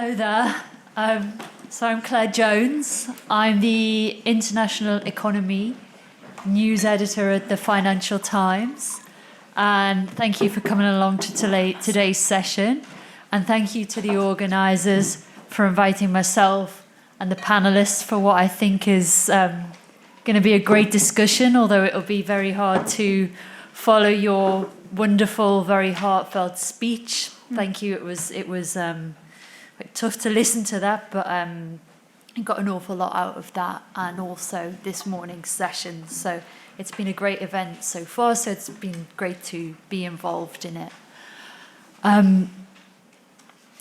Hello there. So I'm Claire Jones. I'm the International Economy News Editor at the Financial Times. And thank you for coming along to today's session. And thank you to the organisers for inviting myself and the panellists for what I think is going to be a great discussion, although it'll be very hard to follow your wonderful, very heartfelt speech. Thank you. It was quite tough to listen to that, but I got an awful lot out of that, and also this morning's session. So it's been a great event so far. So it's been great to be involved in it.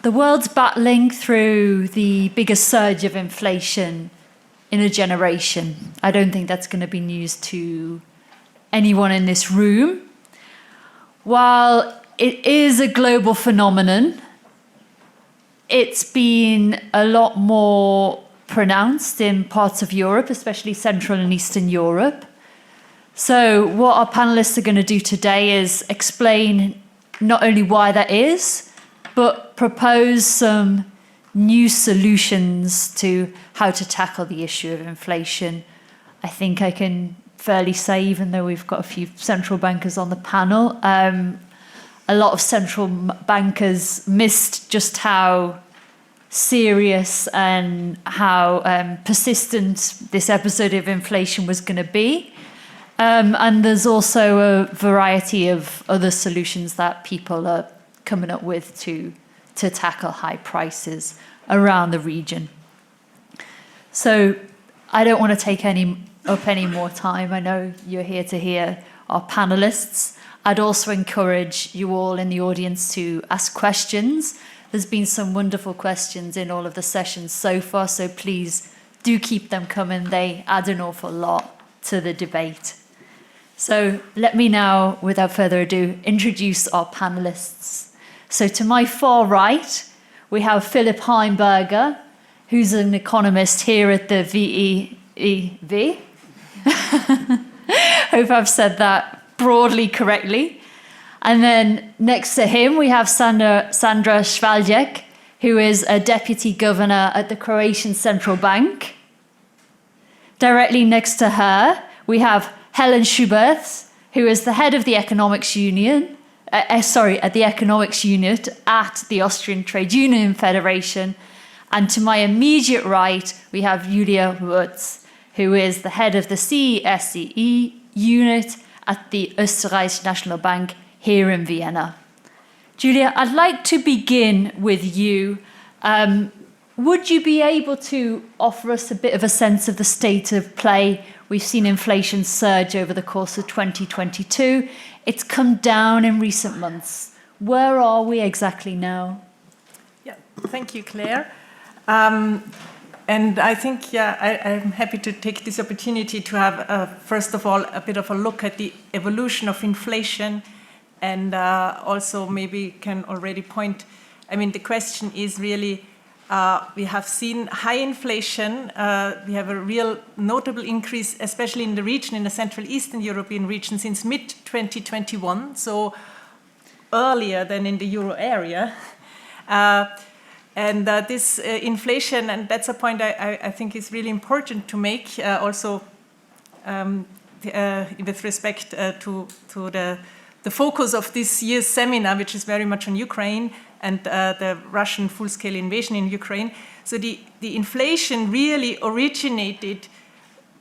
The world's battling through the biggest surge of inflation in a generation. I don't think that's going to be news to anyone in this room. While it is a global phenomenon, it's been a lot more pronounced in parts of Europe, especially Central and Eastern Europe. So what our panelists are going to do today is explain not only why that is, but propose some new solutions to how to tackle the issue of inflation. I think I can fairly say, even though we've got a few central bankers on the panel, a lot of central bankers missed just how serious and how persistent this episode of inflation was going to be. And there's also a variety of other solutions that people are coming up with to tackle high prices around the region. So I don't want to take up any more time. I know you're here to hear our panelists. I'd also encourage you all in the audience to ask questions. There's been some wonderful questions in all of the sessions so far, so please do keep them coming. They add an awful lot to the debate. So let me now, without further ado, introduce our panelists. So to my far right, we have Phillip Heimberger, who's an economist here at the Wiiw. Hope I've said that broadly correctly. And then next to him, we have Sandra Švaljek, who is a deputy governor at the Croatian Central Bank. Directly next to her, we have Helene Schuberth, who is the head of the economics unit at the Austrian Trade Union Federation. And to my immediate right, we have Wörz, who is the head of the CESEE unit at the Österreichische Nationalbank here in Vienna. Julia, I'd like to begin with you. Would you be able to offer us a bit of a sense of the state of play? We've seen inflation surge over the course of 2022. It's come down in recent months. Where are we exactly now? Yeah, thank you, Claire. And I think, I'm happy to take this opportunity to have, first of all, a bit of a look at the evolution of inflation, and also maybe can already point, the question is really, we have seen high inflation. We have a real notable increase, especially in the region, in the Central Eastern European region, since mid-2021, so earlier than in the euro area. And this inflation, and that's a point I think is really important to make, also with respect to the focus of this year's seminar, which is very much on Ukraine and the Russian full-scale invasion in Ukraine. So the inflation really originated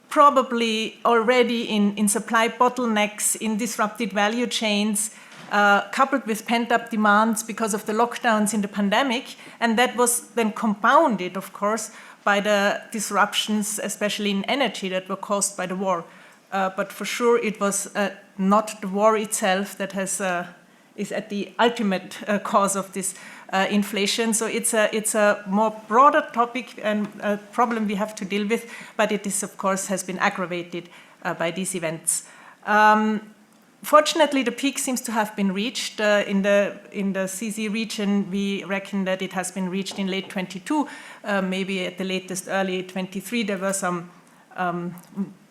probably already in supply bottlenecks, in disrupted value chains, coupled with pent-up demands because of the lockdowns in the pandemic. And that was then compounded, of course, by the disruptions, especially in energy, that were caused by the war. But for sure, it was not the war itself that is at the ultimate cause of this inflation. So it's a more broader topic and a problem we have to deal with, but it is, of course, has been aggravated by these events. Fortunately, the peak seems to have been reached in the CESEE region. We reckon that it has been reached in late 22, maybe at the latest early 23. There were some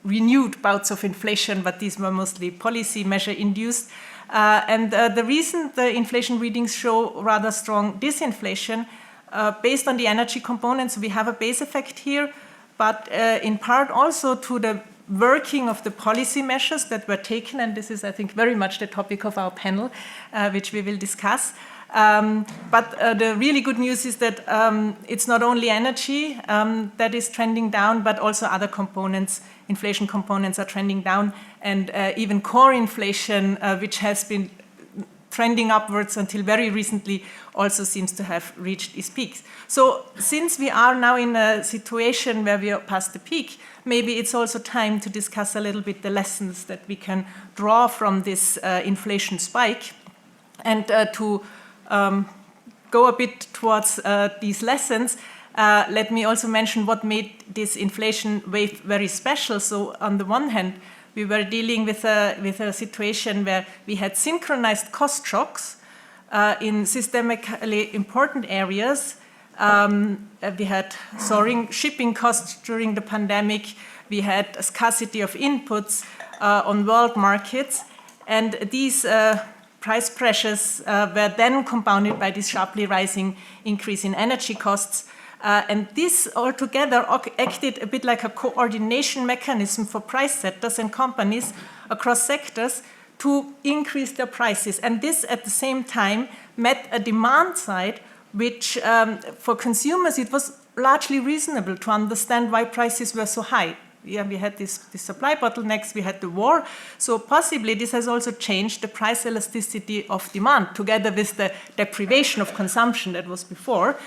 renewed bouts of inflation, but these were mostly policy measure induced. And the reason the inflation readings show rather strong disinflation based on the energy components. We have a base effect here, but in part also to the working of the policy measures that were taken, and this is, I think, very much the topic of our panel, which we will discuss. But the really good news is that it's not only energy that is trending down, but also other components, inflation components are trending down, and even core inflation, which has been trending upwards until very recently, also seems to have reached its peaks. So since we are now in a situation where we are past the peak, maybe it's also time to discuss a little bit the lessons that we can draw from this inflation spike, and to go a bit towards these lessons. Let me also mention what made this inflation wave very special. So on the one hand, we were dealing with a situation where we had synchronized cost shocks in systemically important areas. We had soaring shipping costs during the pandemic. We had a scarcity of inputs on world markets. And these price pressures were then compounded by this sharply rising increase in energy costs. And this altogether acted a bit like a coordination mechanism for price setters and companies across sectors to increase their prices. And this at the same time met a demand side which for consumers it was largely reasonable to understand why prices were so high. Yeah, we had this supply bottlenecks, we had the war, so possibly this has also changed the price elasticity of demand together with the deprivation of consumption that was before.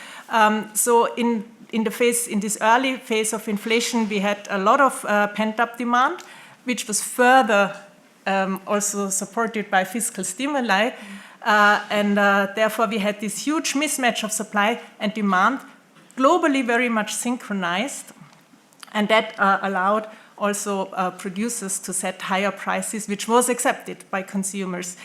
So in this early phase of inflation, we had a lot of pent-up demand, which was further also supported by fiscal stimuli, and therefore we had this huge mismatch of supply and demand, globally very much synchronized. And that allowed also producers to set higher prices, which was accepted by consumers.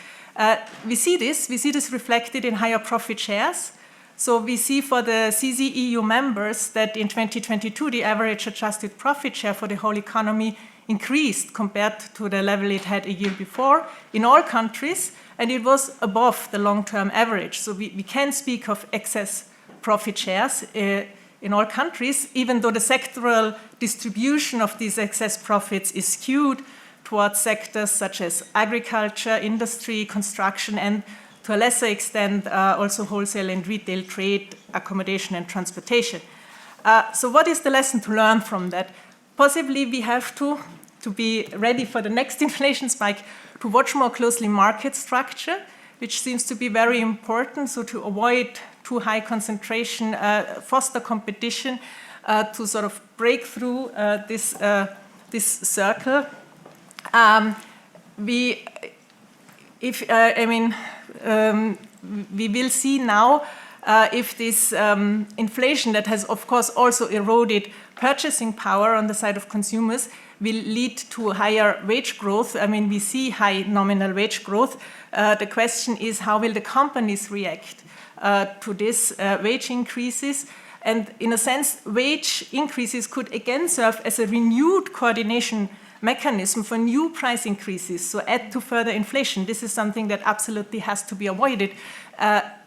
We see this reflected in higher profit shares. So we see for the CESEE EU members that in 2022, the average adjusted profit share for the whole economy increased compared to the level it had a year before in all countries, and it was above the long-term average. So we can speak of excess profit shares in all countries, even though the sectoral distribution of these excess profits is skewed towards sectors such as agriculture, industry, construction, and to a lesser extent also wholesale and retail trade, accommodation and transportation. So what is the lesson to learn from that? Possibly we have to be ready for the next inflation spike, to watch more closely market structure, which seems to be very important, so to avoid too high concentration, foster competition, to sort of break through this circle. We will see now if this inflation that has, of course, also eroded purchasing power on the side of consumers will lead to higher wage growth. I mean, we see high nominal wage growth. The question is, how will the companies react to this wage increases? And in a sense, wage increases could again serve as a renewed coordination mechanism for new price increases, so add to further inflation. This is something that absolutely has to be avoided.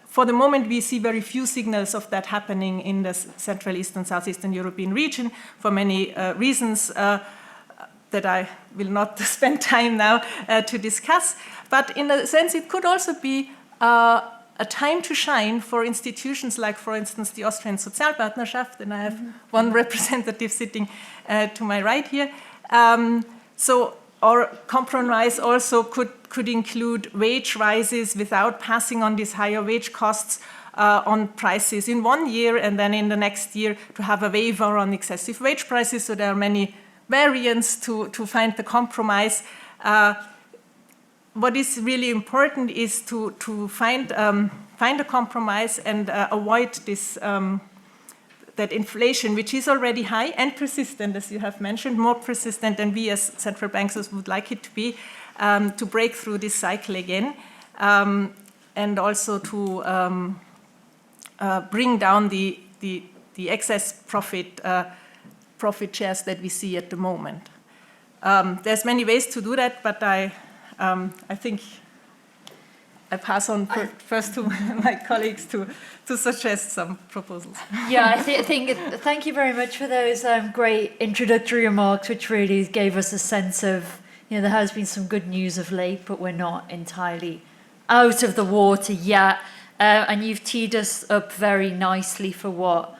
For the moment, we see very few signals of that happening in the Central Eastern, Southeastern European region for many reasons that I will not spend time now to discuss. But in a sense, it could also be a time to shine for institutions like, for instance, the Austrian Sozialpartnerschaft, and I have one representative sitting to my right here. So our compromise also could include wage rises without passing on these higher wage costs on prices in 1 year, and then in the next year to have a waiver on excessive wage prices. So there are many variants to find the compromise. What is really important is to find a compromise and avoid this that inflation, which is already high and persistent, as you have mentioned, more persistent than we as central banks would like it to be, to break through this cycle again, and also to bring down the excess profit shares that we see at the moment. There's many ways to do that, but I think I pass on first to my colleagues to suggest some proposals. Yeah, I think thank you very much for those great introductory remarks, which really gave us a sense of, there has been some good news of late, but we're not entirely out of the water yet. And you've teed us up very nicely for what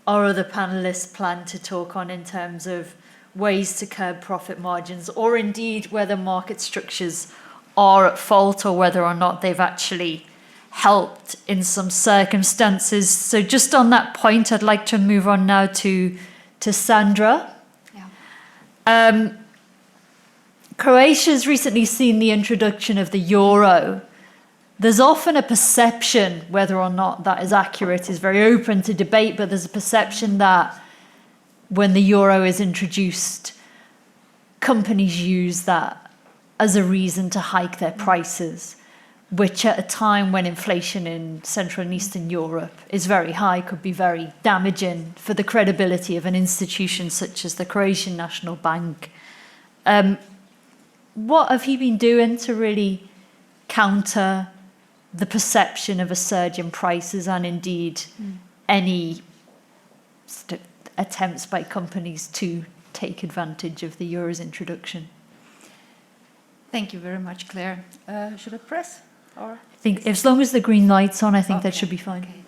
our other panelists plan to talk on in terms of ways to curb profit margins, or indeed whether market structures are at fault or whether or not they've actually helped in some circumstances. So just on that point, I'd like to move on now to Sandra. Yeah. Croatia's recently seen the introduction of the euro. There's often a perception, whether or not that is accurate is very open to debate, but there's a perception that when the euro is introduced, companies use that as a reason to hike their prices, which at a time when inflation in Central and Eastern Europe is very high could be very damaging for the credibility of an institution such as the Croatian National Bank. What have you been doing to really counter the perception of a surge in prices and indeed any attempts by companies to take advantage of the euro's introduction? Thank you very much, Claire. Should I press? Or I think as long as the green light's on, I think that should be fine. Okay.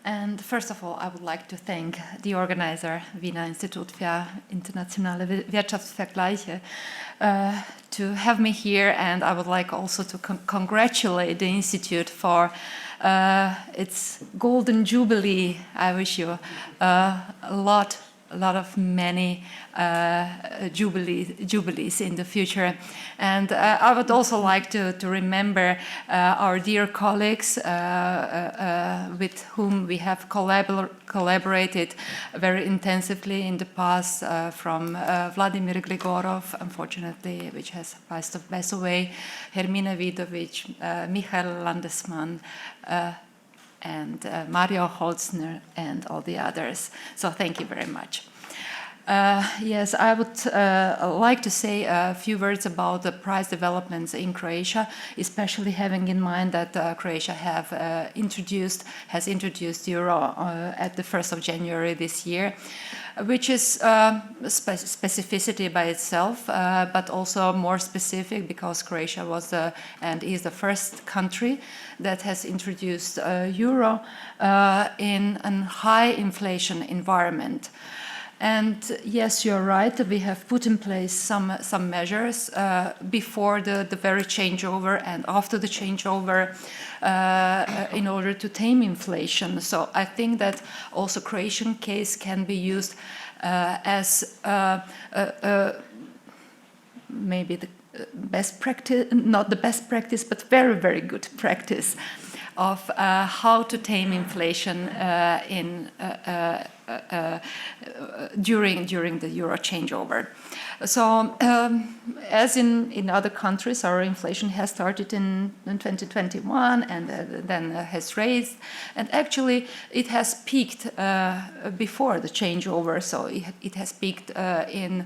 And first of all, I would like to thank the organizer, Wiener Institut für internationale Wirtschaftsvergleiche, to have me here. And I would like also to congratulate the Institute for its golden jubilee. I wish you a lot of many jubilees in the future. And I would also like to remember our dear colleagues with whom we have collaborated very intensively in the past, from Vladimir Gligorov, unfortunately, which has passed away, Hermine Vidovic, Michael Landesmann, and Mario Holzner and all the others. So thank you very much. Yes, I would like to say a few words about the price developments in Croatia, especially having in mind that Croatia has introduced euro at the 1st of January this year, which is specificity by itself, but also more specific because Croatia was and is the first country that has introduced euro in a high inflation environment. And yes, you're right, we have put in place some measures before the very changeover and after the changeover in order to tame inflation. So I think that also Croatian case can be used as maybe the best practice, not the best practice, but very, very good practice of how to tame inflation during the euro changeover. So, as in other countries, our inflation has started in 2021 and then has raised, and actually it has peaked before the changeover. So it has peaked in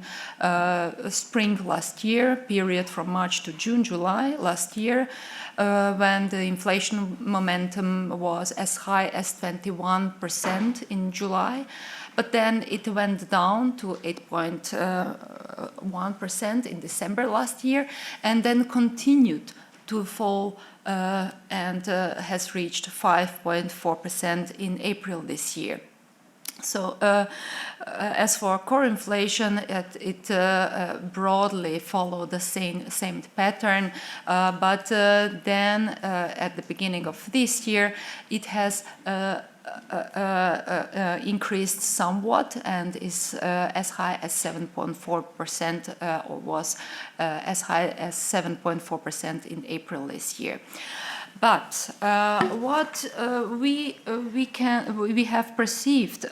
spring last year, period from March to June, July last year, when the inflation momentum was as high as 21% in July. But then it went down to 8.1% in December last year, and then continued to fall and has reached 5.4% in April this year. So as for core inflation, it broadly followed the same pattern, but then at the beginning of this year, it has increased somewhat and is as high as 7.4%, or was as high as 7.4% in April this year. But what we have perceived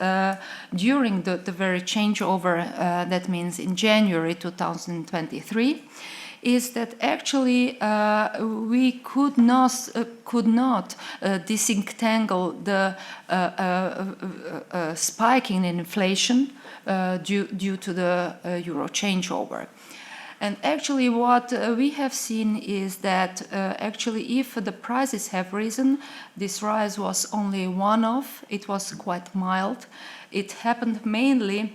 during the very changeover, that means in January 2023, is that actually we could not disentangle the spiking in inflation due to the euro changeover. And actually what we have seen is that actually if the prices have risen, this rise was only one-off, it was quite mild. It happened mainly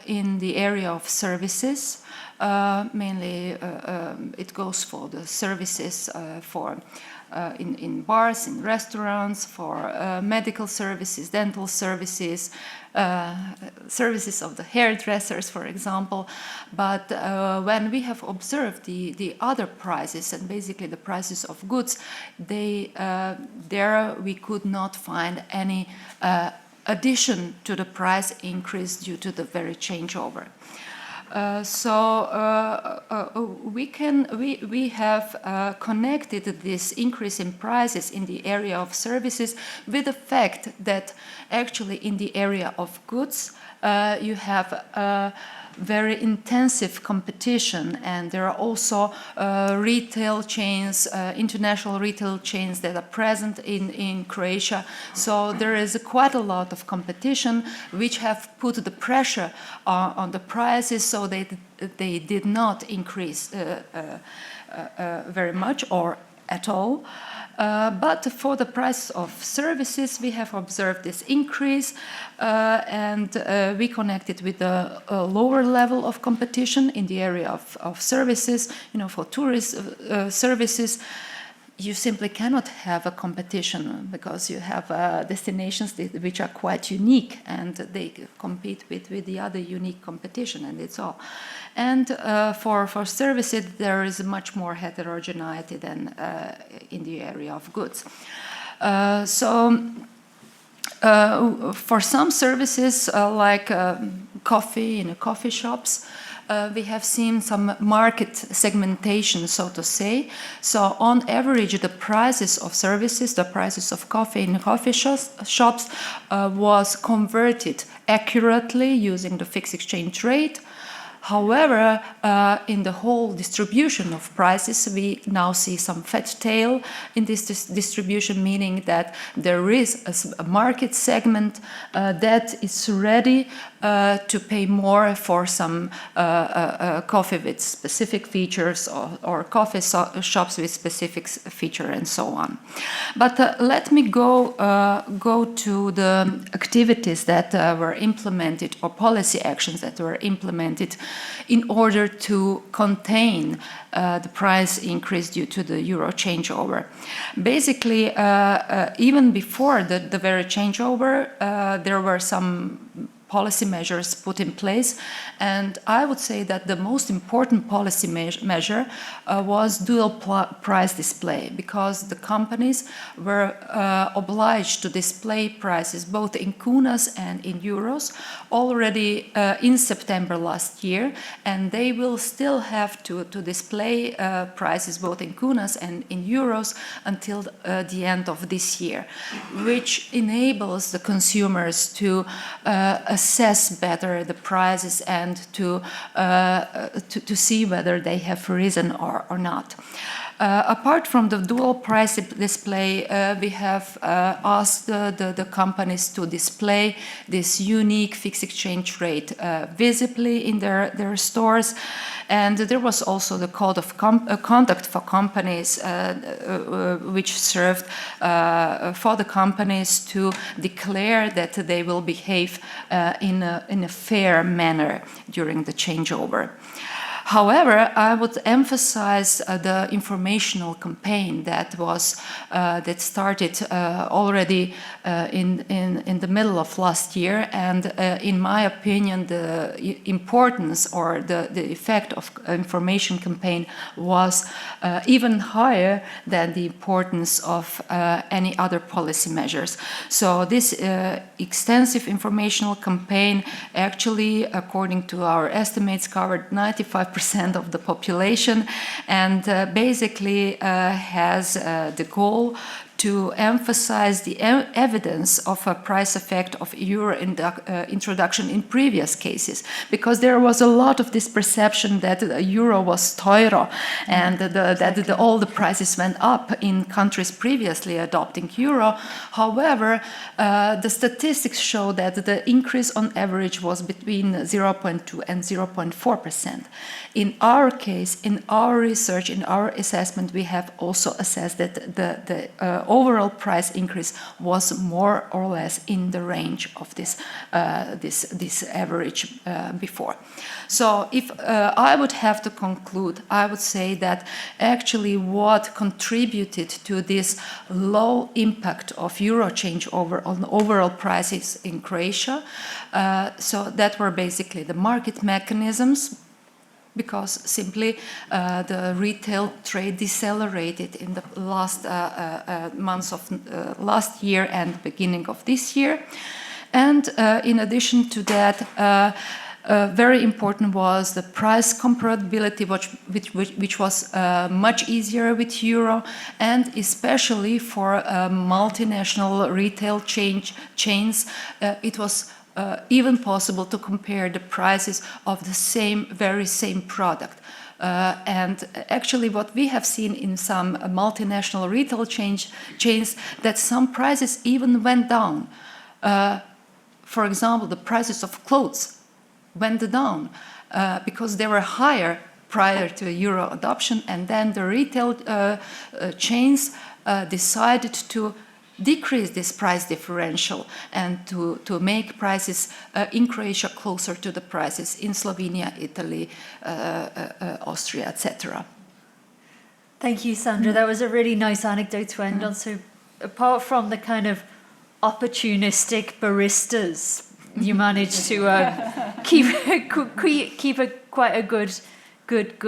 in the area of services. Mainly it goes for the services in bars, in restaurants, for medical services, dental services, services of the hairdressers, for example. But when we have observed the other prices, and basically the prices of goods, there we could not find any addition to the price increase due to the very changeover. We have connected this increase in prices in the area of services with the fact that actually in the area of goods you have very intensive competition, and there are also retail chains, international retail chains that are present in Croatia. So there is quite a lot of competition which have put the pressure on the prices, so they did not increase very much or at all. But for the price of services, we have observed this increase, and we connected with a lower level of competition in the area of services. You know, for tourist services, you simply cannot have a competition because you have destinations which are quite unique, and they compete with the other unique competition, and it's all. And for services, there is much more heterogeneity than in the area of goods. For some services, like coffee in coffee shops, we have seen some market segmentation, so to say. So on average, the prices of services, the prices of coffee in coffee shops was converted accurately using the fixed exchange rate. However, in the whole distribution of prices, we now see some fat tail in this distribution, meaning that there is a market segment that is ready to pay more for some coffee with specific features, or coffee shops with specific feature, and so on. But let me go to the activities that were implemented, or policy actions that were implemented in order to contain the price increase due to the euro changeover. Basically, even before the very changeover, there were some policy measures put in place, and I would say that the most important policy measure was dual price display, because the companies were obliged to display prices both in kunas and in euros already in September last year, and they will still have to display prices both in kunas and in euros until the end of this year, which enables the consumers to assess better the prices and to see whether they have risen or not. Apart from the dual price display, we have asked the companies to display this unique fixed exchange rate visibly in their stores. And there was also the code of conduct for companies, which served for the companies to declare that they will behave in a fair manner during the changeover. However, I would emphasize the informational campaign that started already in the middle of last year, and in my opinion, the importance or the effect of information campaign was even higher than the importance of any other policy measures. So this extensive informational campaign actually, according to our estimates, covered 95% of the population, and basically has the goal to emphasize the evidence of a price effect of euro introduction in previous cases, because there was a lot of this perception that the euro was teurer and that all the prices went up in countries previously adopting euro. However, the statistics show that the increase on average was between 0.2 and 0.4%. In our case, in our research, in our assessment, we have also assessed that the overall price increase was more or less in the range of this average before. So if I would have to conclude, I would say that actually what contributed to this low impact of euro change on overall prices in Croatia, so that were basically the market mechanisms, because simply the retail trade decelerated in the last months of last year and beginning of this year. And in addition to that, very important was the price comparability, which was much easier with euro, and especially for multinational retail chains, it was even possible to compare the prices of the very same product. And actually what we have seen in some multinational retail chains, that some prices even went down. For example, the prices of clothes went down because they were higher prior to euro adoption, and then the retail chains decided to decrease this price differential and to make prices in Croatia closer to the prices in Slovenia, Italy, Austria, etc. Thank you, Sandra. That was a really nice anecdote to end on. So apart from the kind of opportunistic baristas, you managed to keep quite a good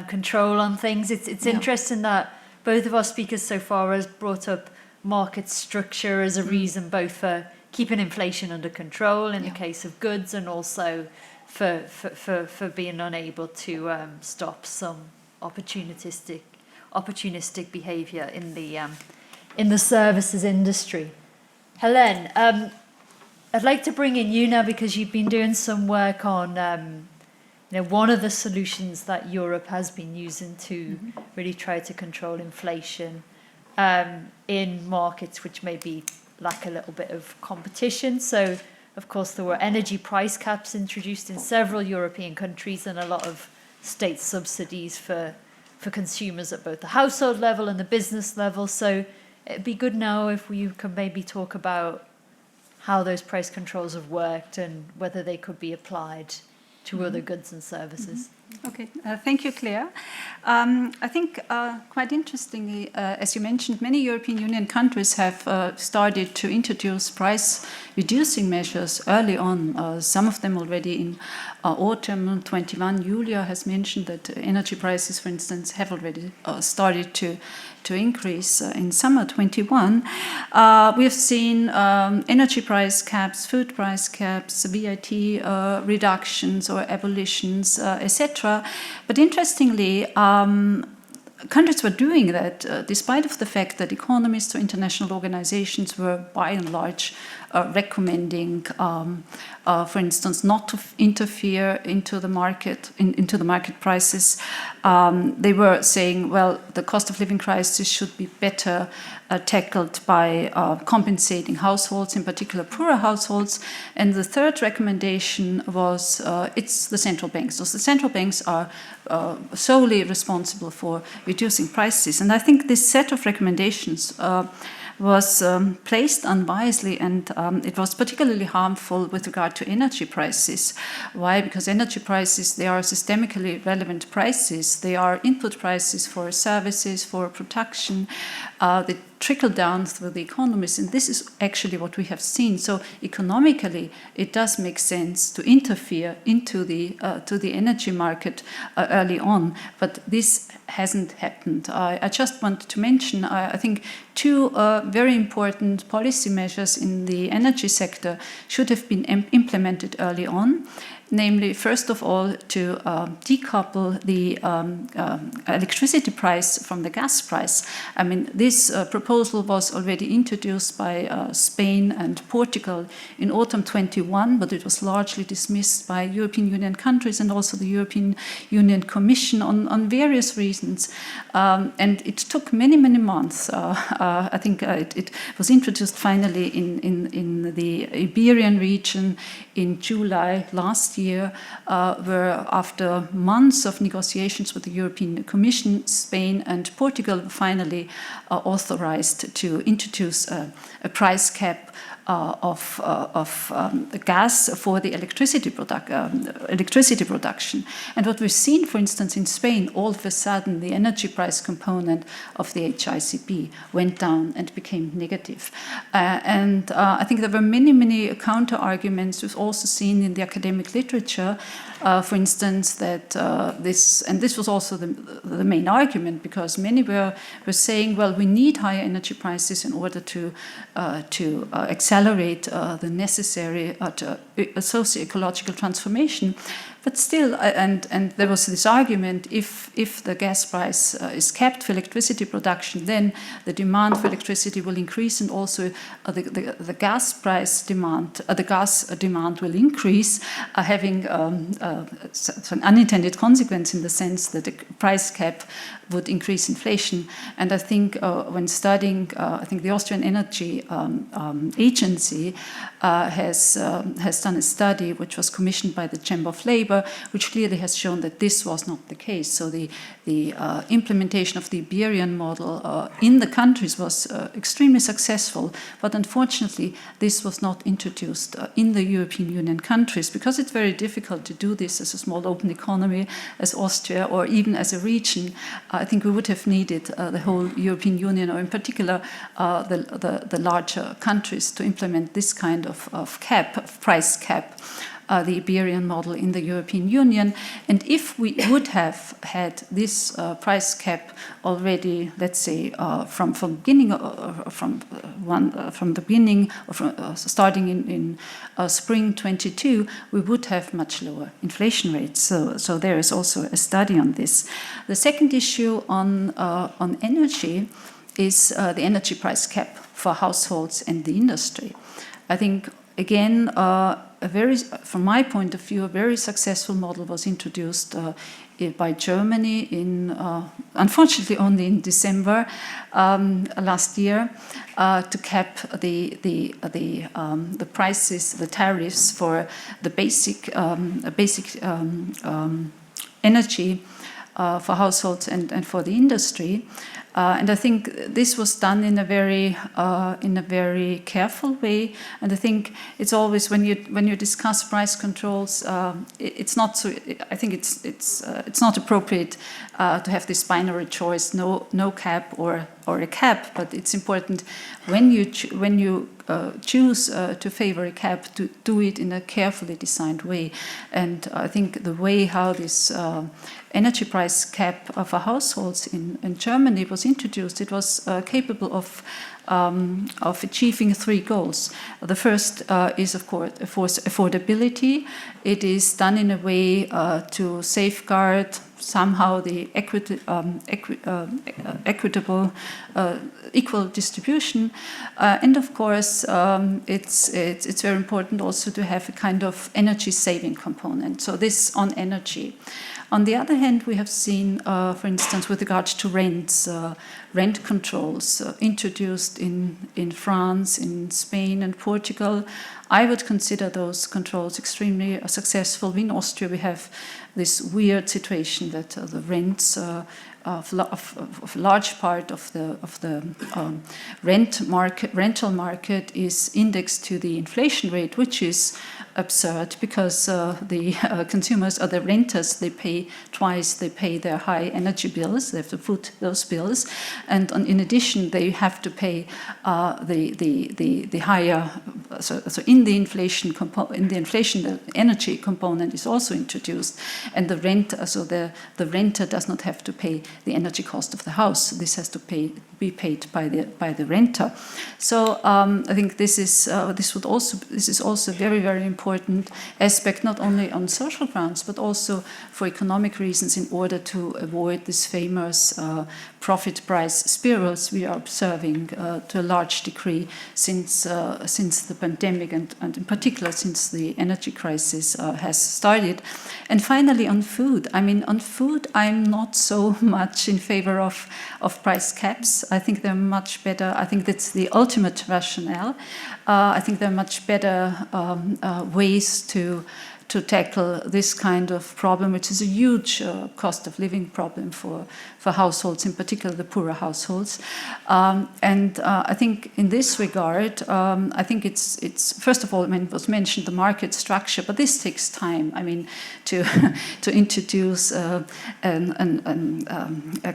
control on things. It's interesting that both of our speakers so far has brought up market structure as a reason both for keeping inflation under control in the case of goods, and also for being unable to stop some opportunistic behaviour in the services industry. Helene, I'd like to bring in you now, because you've been doing some work on one of the solutions that Europe has been using to really try to control inflation in markets which maybe lack a little bit of competition. So, of course, there were energy price caps introduced in several European countries, and a lot of state subsidies for consumers at both the household level and the business level. So it'd be good now if you could maybe talk about how those price controls have worked and whether they could be applied to other goods and services. Okay, thank you, Claire. I think quite interestingly, as you mentioned, many European Union countries have started to introduce price-reducing measures early on, some of them already in autumn 21. Julia has mentioned that energy prices, for instance, have already started to increase in summer 21. We've seen energy price caps, food price caps, VAT reductions or abolitions, etc. But interestingly, countries were doing that despite of the fact that economists or international organizations were by and large recommending, for instance, not to interfere into the market prices. They were saying, well, the cost of living crisis should be better tackled by compensating households, in particular poorer households. And the third recommendation was it's the central banks. So the central banks are solely responsible for reducing prices. And I think this set of recommendations was placed unwisely, and it was particularly harmful with regard to energy prices. Why? Because energy prices, they are systemically relevant prices. They are input prices for services, for production. They trickle down through the economies, and this is actually what we have seen. So economically, it does make sense to interfere into the to the energy market early on, but this hasn't happened. I just want to mention, I think, two very important policy measures in the energy sector should have been implemented early on. namely, first of all, to decouple the electricity price from the gas price. I mean, this proposal was already introduced by Spain and Portugal in autumn 21, but it was largely dismissed by European Union countries and also the European Union Commission on various reasons. And it took many, many months. I think it was introduced finally in the Iberian region in July last year, where after months of negotiations with the European Commission, Spain and Portugal finally authorized to introduce a price cap of gas for the electricity production. And what we've seen, for instance, in Spain, all of a sudden the energy price component of the HICP went down and became negative. And I think there were many, many counter arguments. We've also seen in the academic literature, for instance, that this was also the main argument, because many were saying, well, we need higher energy prices in order to accelerate the necessary socio-ecological transformation. But still, and there was this argument, if the gas price is kept for electricity production, then the demand for electricity will increase, and also the gas price demand, the gas demand will increase, having an unintended consequence in the sense that the price cap would increase inflation. And I think when studying, I think the Austrian Energy Agency has done a study which was commissioned by the Chamber of Labour, which clearly has shown that this was not the case. So the implementation of the Iberian model in the countries was extremely successful, but unfortunately this was not introduced in the European Union countries, because it's very difficult to do this as a small open economy as Austria, or even as a region. I think we would have needed the whole European Union, or in particular the larger countries, to implement this kind of price cap, the Iberian model in the European Union. And if we would have had this price cap already, let's say, from the beginning, starting in spring 22, we would have much lower inflation rates. So there is also a study on this. The second issue on energy is the energy price cap for households and the industry. I think, again, from my point of view, a very successful model was introduced by Germany unfortunately only in December last year, to cap the prices, the tariffs for the basic energy for households and for the industry. And I think this was done in a very careful way. And I think it's always, when you discuss price controls, it's not so. I think it's not appropriate to have this binary choice: no cap or a cap. But it's important when you choose to favor a cap, to do it in a carefully designed way. And I think the way how this energy price cap for households in Germany was introduced, it was capable of achieving three goals. The first is, of course, affordability. It is done in a way to safeguard somehow the equitable, equal distribution, and of course, it's very important also to have a kind of energy saving component. So this on energy. On the other hand, we have seen, for instance, with regard to rents, rent controls introduced in France, in Spain, and Portugal. I would consider those controls extremely successful. In Austria, we have this weird situation that the rents of a large part of the rental market is indexed to the inflation rate, which is absurd, because the consumers or the renters, they pay twice. They pay their high energy bills, they have to foot those bills, and in addition they have to pay the higher so in the inflation the energy component is also introduced, and the rent, so the renter does not have to pay the energy cost of the house. This has to be paid by the renter. So I think this is also a very, very important aspect, not only on social grounds but also for economic reasons, in order to avoid this famous profit price spirals we are observing to a large degree since the pandemic, and in particular since the energy crisis has started. And finally, on food. I mean, on food, I'm not so much in favor of price caps. I think they're much better. I think that's the ultimate rationale. I think there are much better ways to tackle this kind of problem, which is a huge cost of living problem for households, in particular the poorer households. And I think in this regard, I think it's first of all, I mean, it was mentioned the market structure, but this takes time. I mean, to introduce a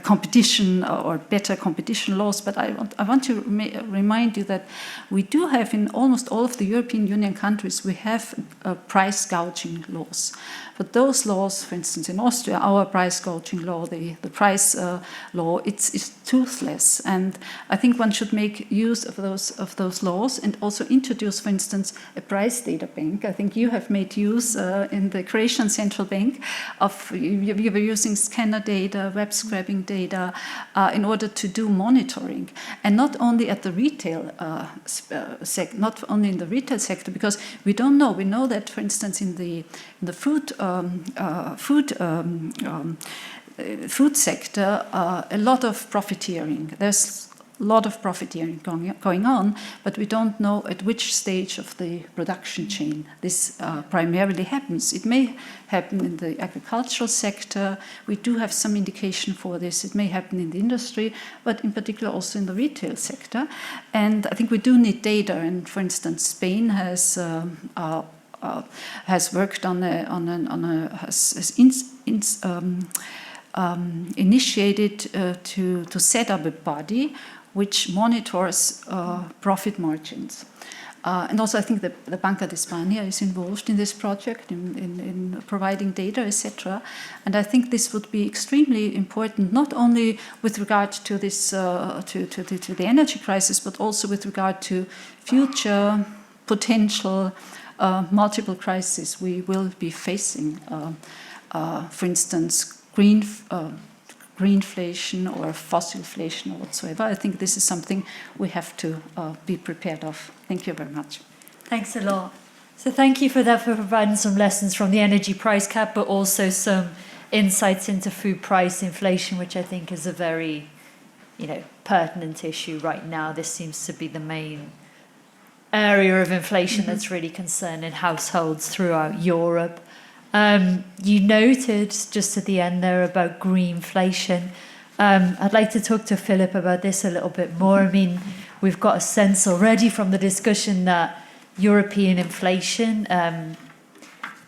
competition or better competition laws. But I want to remind you that we do have in almost all of the European Union countries, we have price gouging laws. But those laws, for instance, in Austria, our price gouging law, the price law, it's toothless. And I think one should make use of those laws and also introduce, for instance, a price data bank. I think you have made use in the Croatian central bank of, you were using scanner data, web scraping data in order to do monitoring. And not only at the retail not only in the retail sector, because we don't know. We know that, for instance, in the food sector, a lot of profiteering. There's a lot of profiteering going on, but we don't know at which stage of the production chain this primarily happens. It may happen in the agricultural sector. We do have some indication for this. It may happen in the industry, but in particular also in the retail sector. And I think we do need data. And for instance, Spain has worked initiated to set up a body which monitors profit margins. And also I think the Banca di Spagna is involved in this project in providing data, etc. And I think this would be extremely important, not only with regard to this to the energy crisis, but also with regard to future potential multiple crises we will be facing. For instance, greenflation or fossilflation or whatsoever. I think this is something we have to be prepared of. Thank you very much. Thanks a lot. So thank you for that, for providing some lessons from the energy price cap, but also some insights into food price inflation, which I think is a very, pertinent issue right now. This seems to be the main area of inflation that's really concerning households throughout Europe. You noted just at the end there about greenflation. I'd like to talk to Philip about this a little bit more. I mean, we've got a sense already from the discussion that European inflation,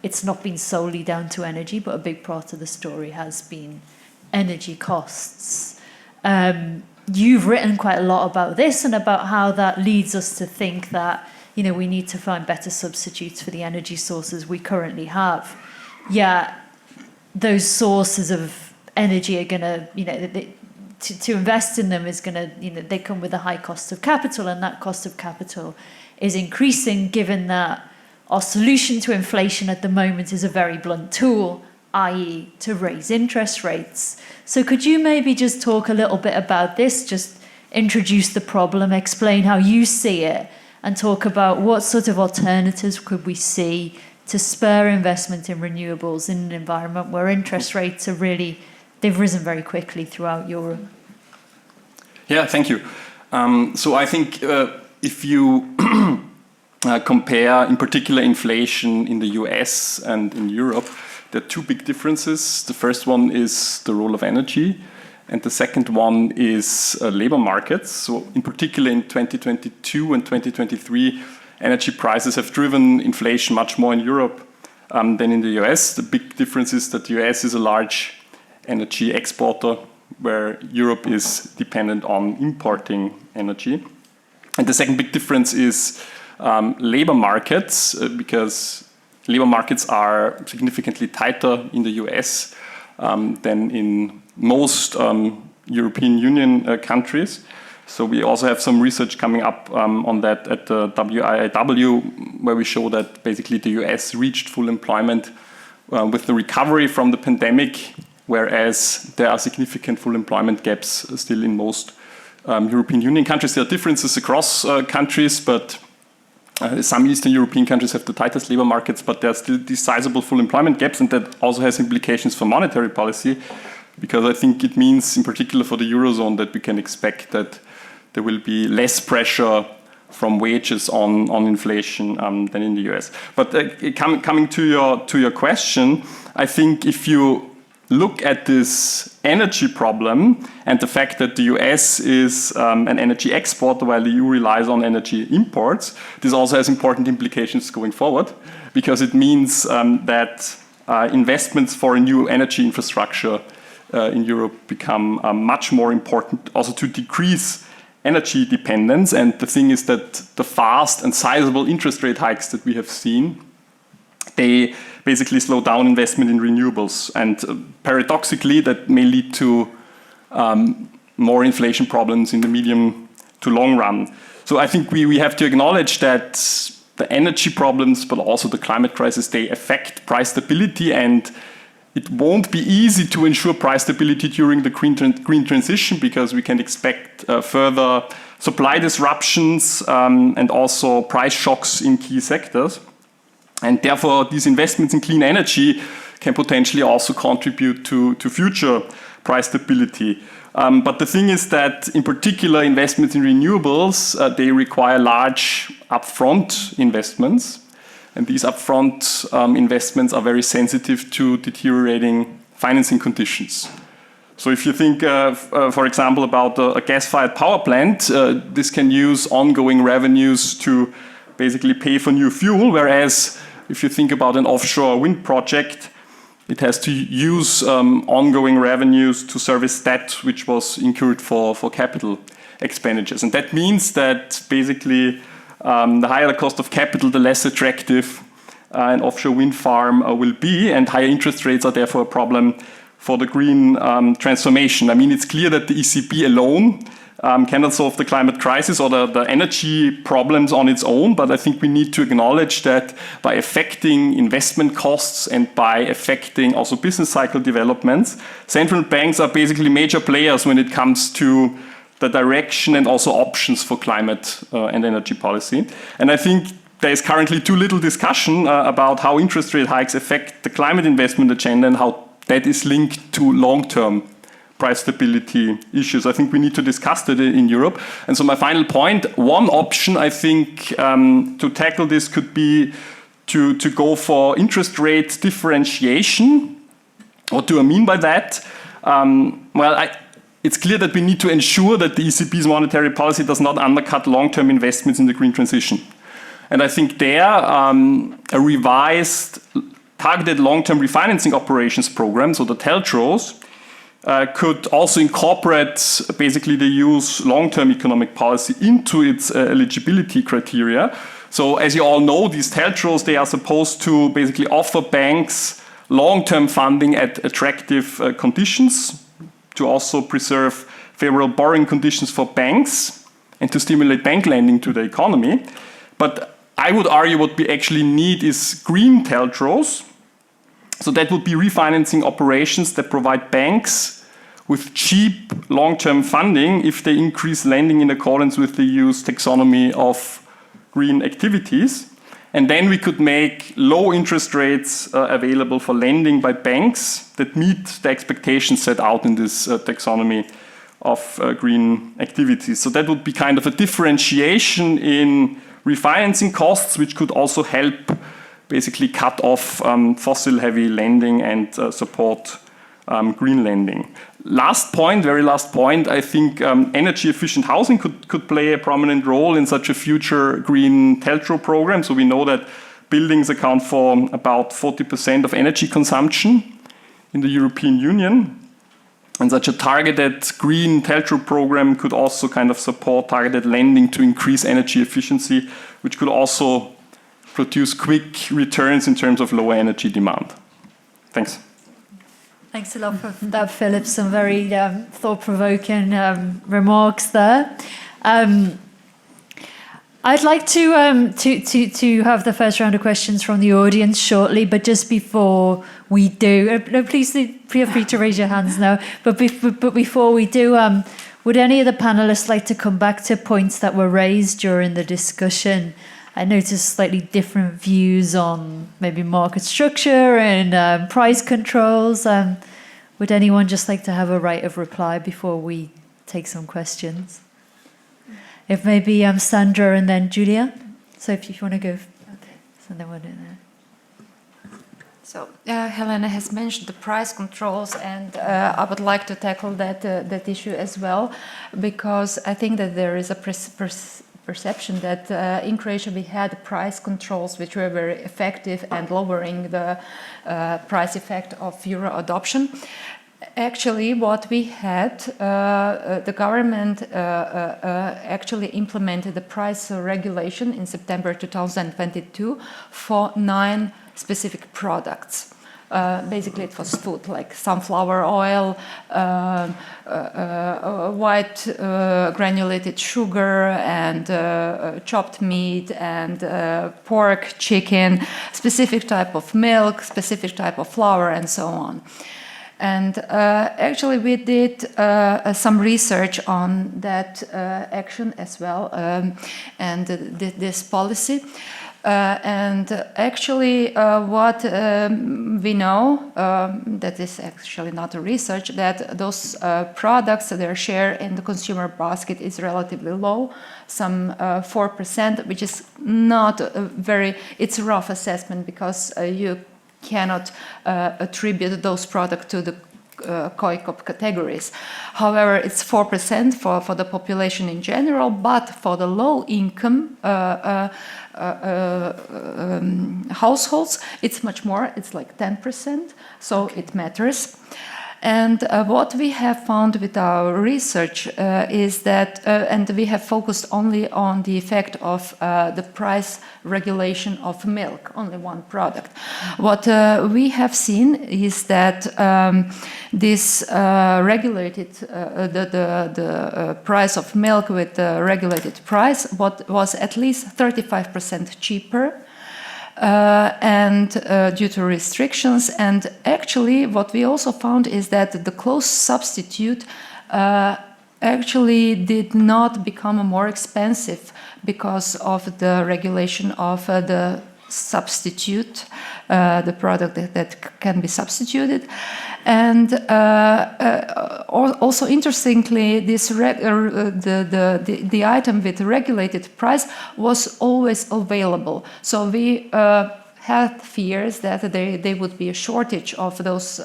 it's not been solely down to energy, but a big part of the story has been energy costs. You've written quite a lot about this and about how that leads us to think that, we need to find better substitutes for the energy sources we currently have. Yeah, those sources of energy are going to, to invest in them is going to, they come with a high cost of capital, and that cost of capital is increasing, given that our solution to inflation at the moment is a very blunt tool, i.e. to raise interest rates. So could you maybe just talk a little bit about this, just introduce the problem, explain how you see it, and talk about what sort of alternatives could we see to spur investment in renewables in an environment where interest rates are really, they've risen very quickly throughout Europe. Yeah, thank you. So I think if you compare in particular inflation in the US and in Europe, there are two big differences. The first one is the role of energy, and the second one is labor markets. So in particular in 2022 and 2023, energy prices have driven inflation much more in Europe than in the US. The big difference is that the US is a large energy exporter, where Europe is dependent on importing energy. And the second big difference is labor markets, because labor markets are significantly tighter in the US than in most European Union countries. So we also have some research coming up on that at the WIIW, where we show that basically the US reached full employment with the recovery from the pandemic, whereas there are significant full employment gaps still in most European Union countries. There are differences across countries, but some Eastern European countries have the tightest labor markets, but there are still these sizable full employment gaps, and that also has implications for monetary policy, because I think it means, in particular for the Eurozone, that we can expect that there will be less pressure from wages on inflation than in the US. But coming to your question, I think if you look at this energy problem and the fact that the US is an energy exporter while the EU relies on energy imports, this also has important implications going forward, because it means that investments for a new energy infrastructure in Europe become much more important, also to decrease energy dependence. And the thing is that the fast and sizable interest rate hikes that we have seen, they basically slow down investment in renewables. And paradoxically, that may lead to more inflation problems in the medium to long run. So I think we have to acknowledge that the energy problems, but also the climate crisis, they affect price stability, and it won't be easy to ensure price stability during the green transition, because we can expect further supply disruptions and also price shocks in key sectors. And therefore, these investments in clean energy can potentially also contribute to future price stability. But the thing is that, in particular, investments in renewables, they require large upfront investments. And these upfront investments are very sensitive to deteriorating financing conditions. So if you think, for example, about a gas-fired power plant, this can use ongoing revenues to basically pay for new fuel, whereas if you think about an offshore wind project, it has to use ongoing revenues to service debt which was incurred for capital expenditures. And that means that basically the higher the cost of capital, the less attractive an offshore wind farm will be, and higher interest rates are therefore a problem for the green transformation. I mean, it's clear that the ECB alone cannot solve the climate crisis or the energy problems on its own, but I think we need to acknowledge that by affecting investment costs and by affecting also business cycle developments, central banks are basically major players when it comes to the direction and also options for climate and energy policy. And I think there is currently too little discussion about how interest rate hikes affect the climate investment agenda and how that is linked to long-term price stability issues. I think we need to discuss that in Europe. And so my final point, one option I think to tackle this could be to go for interest rate differentiation. What do I mean by that? It's clear that we need to ensure that the ECB's monetary policy does not undercut long-term investments in the green transition. And I think there, a revised targeted long-term refinancing operations program, so the TLTROs, could also incorporate basically the EU's long-term economic policy into its eligibility criteria. So as you all know, these TLTROs, they are supposed to basically offer banks long-term funding at attractive conditions, to also preserve favorable borrowing conditions for banks and to stimulate bank lending to the economy. But I would argue what we actually need is green TLTROs. So that would be refinancing operations that provide banks with cheap long-term funding if they increase lending in accordance with the EU's taxonomy of green activities. And then we could make low interest rates available for lending by banks that meet the expectations set out in this taxonomy of green activities. So that would be kind of a differentiation in refinancing costs, which could also help basically cut off fossil-heavy lending and support green lending. Last point, very last point, I think energy-efficient housing could play a prominent role in such a future green TLTRO program. So we know that buildings account for about 40% of energy consumption in the European Union. And such a targeted green TLTRO program could also kind of support targeted lending to increase energy efficiency, which could also produce quick returns in terms of lower energy demand. Thanks. Thanks a lot for that, Philip. Some very thought-provoking remarks there. I'd like to have the first round of questions from the audience shortly, but just before we do, please feel free to raise your hands now. But before we do, would any of the panelists like to come back to points that were raised during the discussion? I noticed slightly different views on maybe market structure and price controls. Would anyone just like to have a right of reply before we take some questions? If maybe Sandra and then Julia. So if you want to go, so then we'll do that. So Helene has mentioned the price controls, and I would like to tackle that issue as well, because I think that there is a perception that in Croatia we had price controls which were very effective and lowering the price effect of euro adoption. Actually, what we had, the government actually implemented the price regulation in September 2022 for 9 specific products. Basically, it was food like sunflower oil, white granulated sugar, and chopped meat, and pork, chicken, specific type of milk, specific type of flour, and so on. And actually, we did some research on that action as well, and this policy. And actually, what we know, that is actually not a research, that those products, their share in the consumer basket is relatively low, some 4%, which is not a very, it's a rough assessment because you cannot attribute those products to the COICOP categories. However, it's 4% for the population in general, but for the low income households, it's much more, it's like 10%, so it matters. And what we have found with our research is that, and we have focused only on the effect of the price regulation of milk, only one product. What we have seen is that this regulated, the price of milk with the regulated price was at least 35% cheaper. And due to restrictions, and actually what we also found is that the close substitute actually did not become more expensive because of the regulation of the substitute, the product that can be substituted. And also interestingly, this the item with regulated price was always available. So we had fears that there would be a shortage of those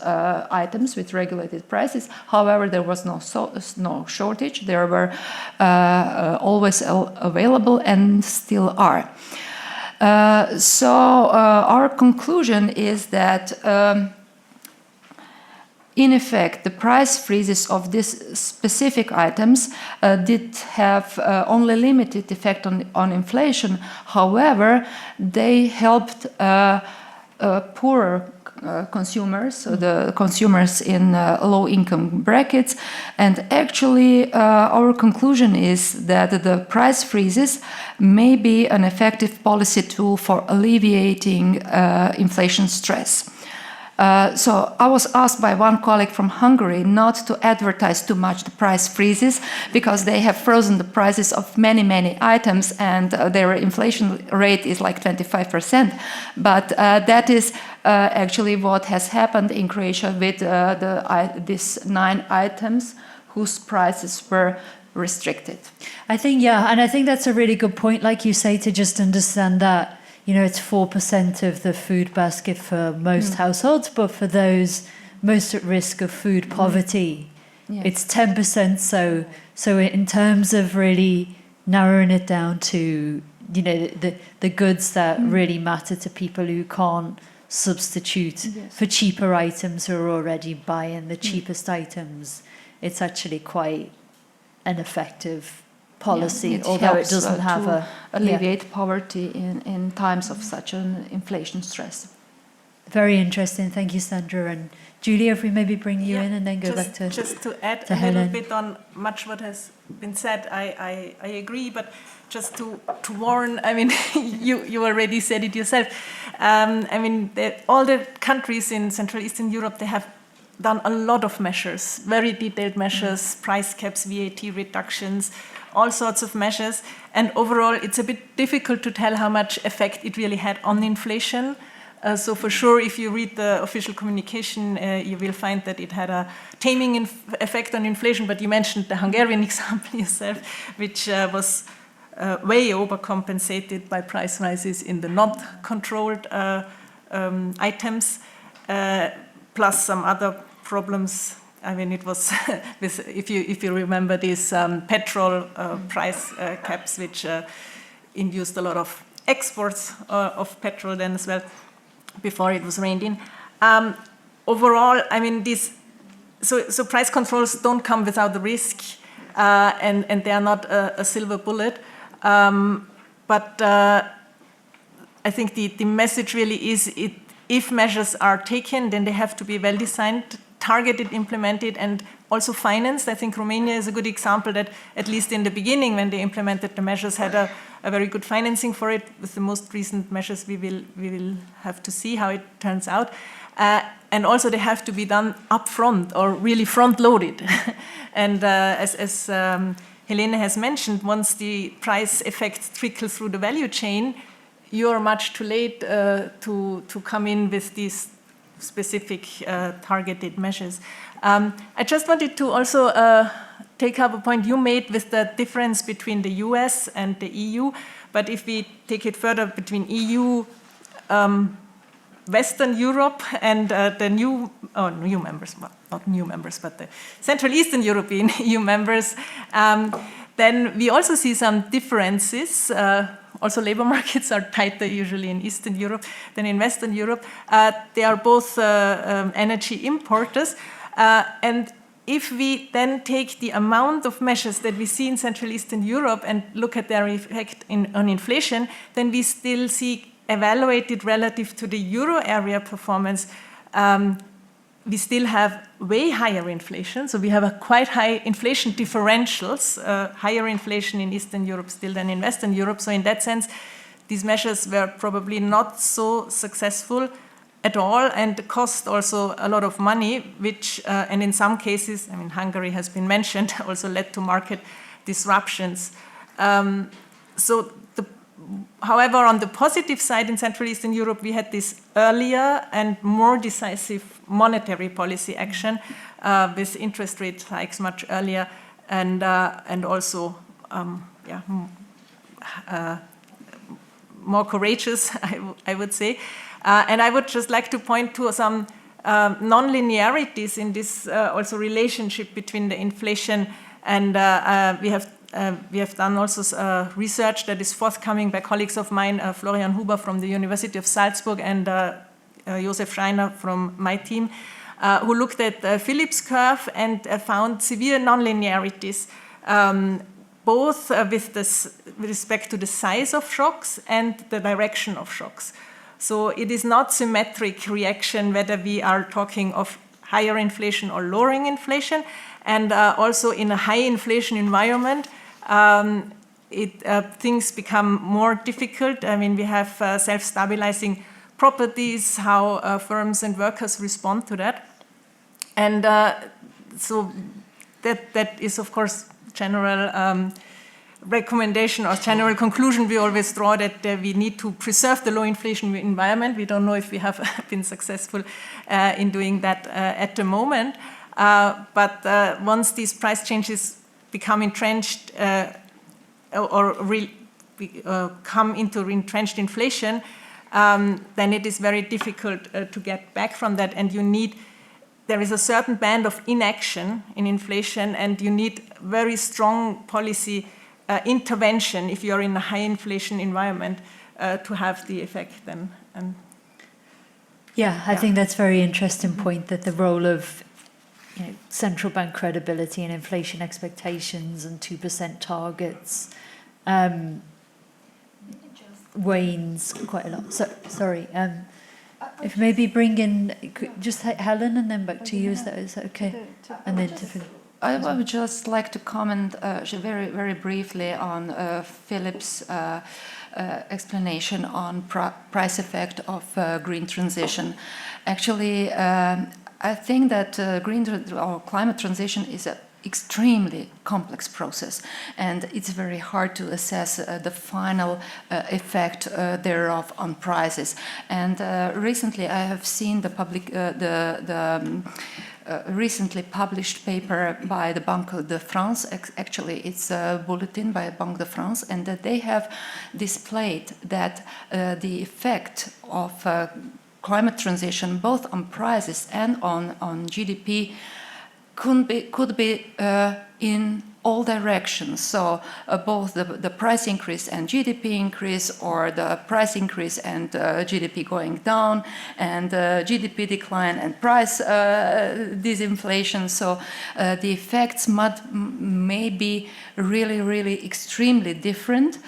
items with regulated prices. However, there was no shortage. They were always available and still are. So our conclusion is that in effect, the price freezes of these specific items did have only limited effect on inflation. However, they helped poorer consumers, so the consumers in low-income brackets. And actually, our conclusion is that the price freezes may be an effective policy tool for alleviating inflation stress. So I was asked by one colleague from Hungary not to advertise too much the price freezes because they have frozen the prices of many items and their inflation rate is like 25%. But that is actually what has happened in Croatia with these 9 items whose prices were restricted. I think, yeah, and I think that's a really good point, like you say, to just understand that, you know, it's 4% of the food basket for most households, but for those most at risk of food poverty, it's 10%. So in terms of really narrowing it down to, you know, the goods that really matter to people who can't substitute Yes. for cheaper items who are already buying the cheapest items. It's actually quite an effective policy, Yeah, although it helps, doesn't have to a alleviate poverty in times of such an inflation stress. Very interesting. Thank you, Sandra. And Julia, if we maybe bring you in and then go back to just to add to a little Helen. bit on much what has been said, I agree, but just to warn, I mean, you already said it yourself. I mean, all the countries in Central Eastern Europe, they have done a lot of measures, very detailed measures, price caps, VAT reductions, all sorts of measures. And overall, it's a bit difficult to tell how much effect it really had on inflation. So for sure, if you read the official communication, you will find that it had a taming effect on inflation. But you mentioned the Hungarian example yourself, which was way overcompensated by price rises in the not controlled items, plus some other problems. I mean, it was if you remember these petrol price caps, which induced a lot of exports of petrol then as well, before it was reined in. Overall, I mean, so price controls don't come without the risk, and they are not a silver bullet. But I think the message really is, if measures are taken, then they have to be well designed, targeted, implemented, and also financed. I think Romania is a good example that, at least in the beginning, when they implemented the measures, had a very good financing for it. With the most recent measures, we will have to see how it turns out. And also, they have to be done upfront or really front-loaded. And as Helene has mentioned, once the price effects trickle through the value chain, you're much too late to come in with these specific targeted measures. I just wanted to also take up a point you made with the difference between the US and the EU. But if we take it further between EU, Western Europe, and the new members, well, not new members, but the Central Eastern European EU members, then we also see some differences. Also, labor markets are tighter usually in Eastern Europe than in Western Europe. They are both energy importers. And if we then take the amount of measures that we see in Central Eastern Europe and look at their effect on inflation, then we still see, evaluated relative to the euro area performance, we still have way higher inflation. So we have a quite high inflation differentials, higher inflation in Eastern Europe still than in Western Europe. So in that sense, these measures were probably not so successful at all, and cost also a lot of money, which, and in some cases, I mean, Hungary has been mentioned, also led to market disruptions. However, on the positive side, in Central Eastern Europe, we had this earlier and more decisive monetary policy action with interest rate hikes much earlier, and also more courageous, I would say. And I would just like to point to some non-linearities in this also relationship between the inflation, and we have done also research that is forthcoming by colleagues of mine, Florian Huber from the University of Salzburg and Josef Schreiner from my team, who looked at Philip's curve and found severe non-linearities, both with respect to the size of shocks and the direction of shocks. So it is not symmetric reaction whether we are talking of higher inflation or lowering inflation. And also in a high inflation environment, things become more difficult. I mean, we have self-stabilizing properties, how firms and workers respond to that. And so that is, of course, general recommendation or general conclusion we always draw, that we need to preserve the low inflation environment. We don't know if we have been successful in doing that at the moment. But once these price changes become entrenched come into entrenched inflation, then it is very difficult to get back from that. And there is a certain band of inaction in inflation, and you need very strong policy intervention if you're in a high inflation environment to have the effect then. And, Yeah, I think that's a very interesting point, that the role of central bank credibility and inflation expectations and 2% targets wanes quite a lot. So, sorry, if maybe bring in just Helen and then back to you, is that okay? And then to Philip. I would just like to comment very, very briefly on Philip's explanation on price effect of green transition. Actually, I think that green or climate transition is an extremely complex process, and it's very hard to assess the final effect thereof on prices. And recently, I have seen the recently published paper by the Banque de France. Actually, it's a bulletin by Banque de France, and that they have displayed that the effect of climate transition, both on prices and on GDP, could be in all directions. So both the price increase and GDP increase, or the price increase and GDP going down, and GDP decline and price disinflation. So the effects may be really, really extremely different.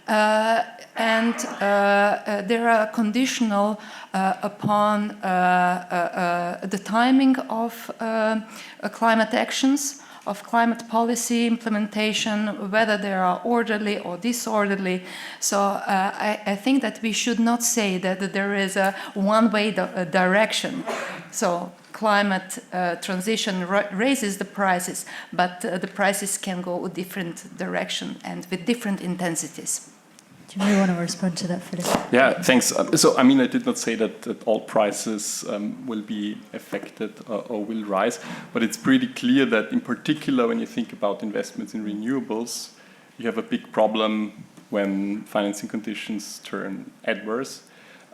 And they are conditional upon the timing of climate actions, of climate policy implementation, whether they are orderly or disorderly. So I think that we should not say that there is a one-way direction. So climate transition raises the prices, but the prices can go a different direction and with different intensities. Do you really want to respond to that, Philip? Yeah, thanks. So, I mean, I did not say that all prices will be affected or will rise, but it's pretty clear that, in particular, when you think about investments in renewables, you have a big problem when financing conditions turn adverse.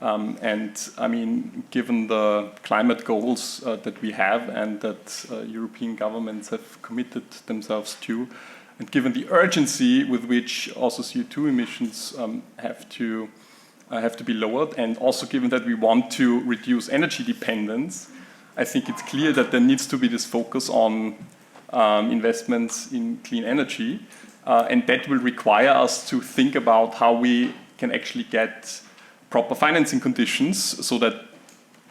And, I mean, given the climate goals that we have and that European governments have committed themselves to, and given the urgency with which also CO2 emissions have to be lowered, and also given that we want to reduce energy dependence, I think it's clear that there needs to be this focus on investments in clean energy, and that will require us to think about how we can actually get proper financing conditions so that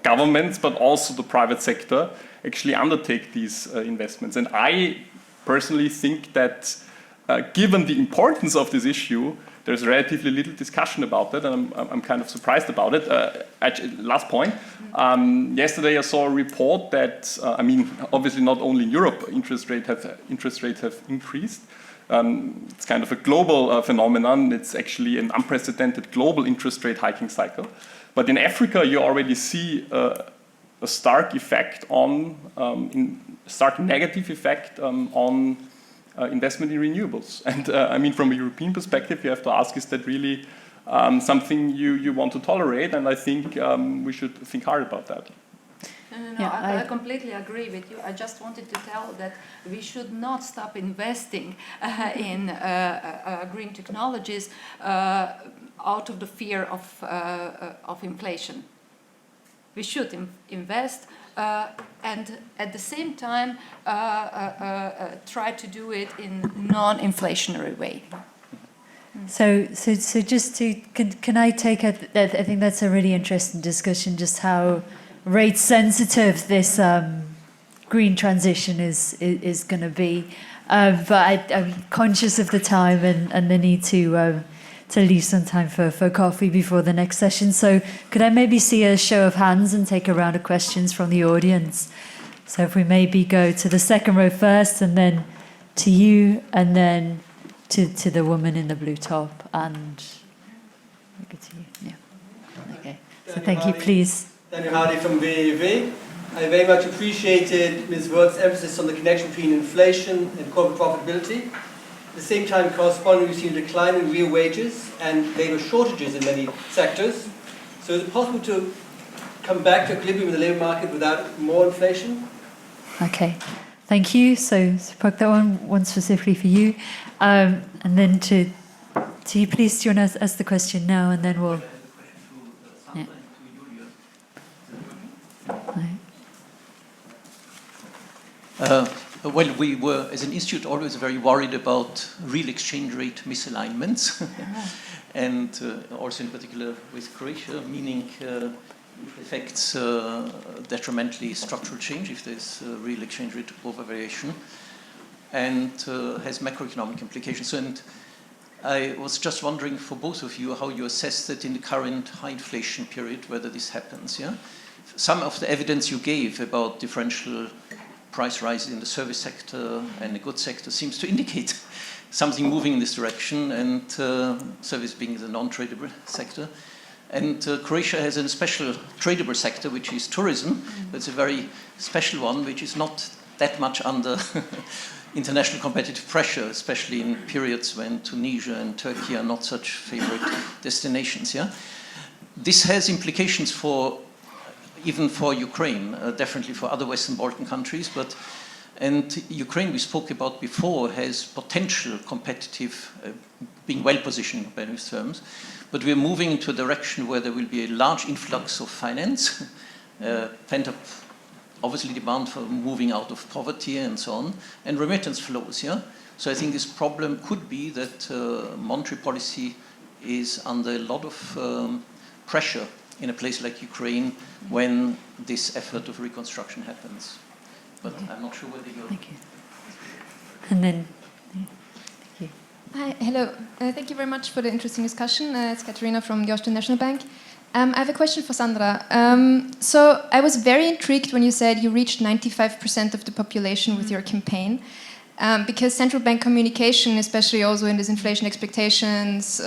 governments, but also the private sector, actually undertake these investments. And I personally think that given the importance of this issue, there's relatively little discussion about that, and I'm kind of surprised about it. Last point, yesterday I saw a report that, I mean, obviously not only in Europe interest rates have increased. It's kind of a global phenomenon. It's actually an unprecedented global interest rate hiking cycle. But in Africa, you already see a stark effect stark negative effect on investment in renewables. And I mean, from a European perspective, you have to ask, is that really something you want to tolerate? And I think we should think hard about that. No, Yeah, I completely agree with you. I just wanted to tell that we should not stop investing in green technologies out of the fear of inflation. We should invest, and at the same time try to do it in non-inflationary way. So just to, can I take I think that's a really interesting discussion, just how rate sensitive this green transition is going to be. But I'm conscious of the time and the need to leave some time for coffee before the next session. So could I maybe see a show of hands and take a round of questions from the audience? So if we maybe go to the second row first, and then to you, and then to the woman in the blue top, and we'll go to you. Yeah. Okay. So thank you, please. Daniel Hardy from wiiw. I very much appreciated Ms. Wörth's emphasis on the connection between inflation and corporate profitability. At the same time, correspondingly, we've seen a decline in real wages and labour shortages in many sectors. So is it possible to come back to equilibrium in the labour market without more inflation? Okay, thank you. So Park, that one specifically for you. And then to you, please, do you want to ask the question now, and then we'll... Yeah. Well, we were, as an institute, always very worried about real exchange rate misalignments, and also in particular with Croatia, meaning affects detrimentally structural change if there's real exchange rate overvariation, and has macroeconomic implications. And I was just wondering for both of you how you assess that in the current high inflation period, whether this happens. Yeah, some of the evidence you gave about differential price rises in the service sector and the goods sector seems to indicate something moving in this direction, and service being the non-tradable sector. And Croatia has a special tradable sector, which is tourism. It's a very special one, which is not that much under international competitive pressure, especially in periods when Tunisia and Turkey are not such favorite destinations. Yeah, this has implications for even for Ukraine, definitely for other Western Balkan countries, and Ukraine we spoke about before has potential competitive, being well positioned in competitive terms, but we're moving into a direction where there will be a large influx of finance, pent-up, obviously demand for moving out of poverty and so on, and remittance flows. Yeah, so I think this problem could be that monetary policy is under a lot of pressure in a place like Ukraine when this effort of reconstruction happens. But I'm not sure whether you're... Thank you. And then... Thank you. Hi, hello. Thank you very much for the interesting discussion. It's Katerina from the Austrian National Bank. I have a question for Sandra. So I was very intrigued when you said you reached 95% of the population with your campaign. Because central bank communication, especially also in this inflation expectations,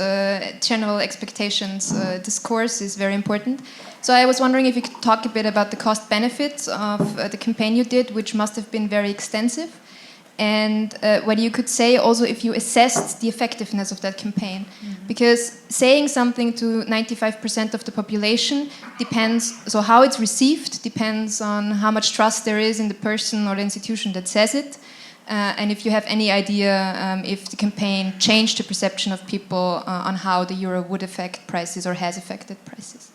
general expectations discourse is very important. So I was wondering if you could talk a bit about the cost benefits of the campaign you did, which must have been very extensive. And whether you could say also if you assessed the effectiveness of that campaign. Mm-hmm. Because saying something to 95% of the population depends, so how it's received depends on how much trust there is in the person or the institution that says it. And if you have any idea if the campaign changed the perception of people on how the euro would affect prices or has affected prices.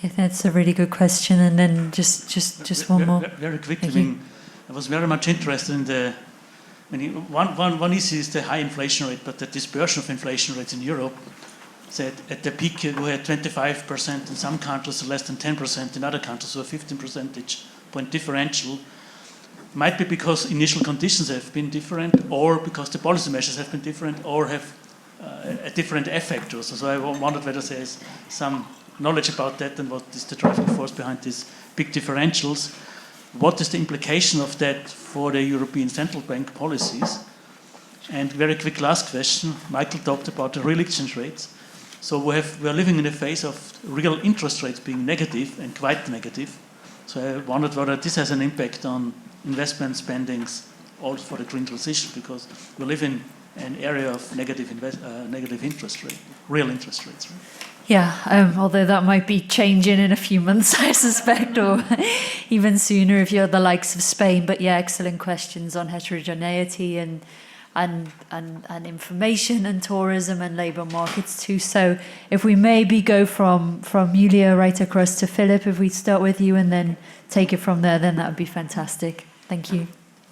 Yeah, that's a really good question. And then just one more. Very quickly, I mean, I was very much interested in the... I mean, one issue is the high inflation rate, but the dispersion of inflation rates in Europe. Said at the peak we had 25% in some countries, less than 10% in other countries, so a 15 percentage point differential. Might be because initial conditions have been different, or because the policy measures have been different, or have a different effect also. So I wondered whether there is some knowledge about that and what is the driving force behind these big differentials. What is the implication of that for the European Central Bank policies? And very quick last question. Michael talked about the real exchange rates. So we are living in a phase of real interest rates being negative and quite negative. So I wondered whether this has an impact on investment spendings also for the green transition, because we live in an area of negative interest rate, real interest rates. Right? Yeah, although that might be changing in a few months, I suspect, or even sooner if you're the likes of Spain. But yeah, excellent questions on heterogeneity and information and tourism and labour markets too. So if we maybe go from Julia right across to Philip, if we start with you and then take it from there, then that would be fantastic. Thank you.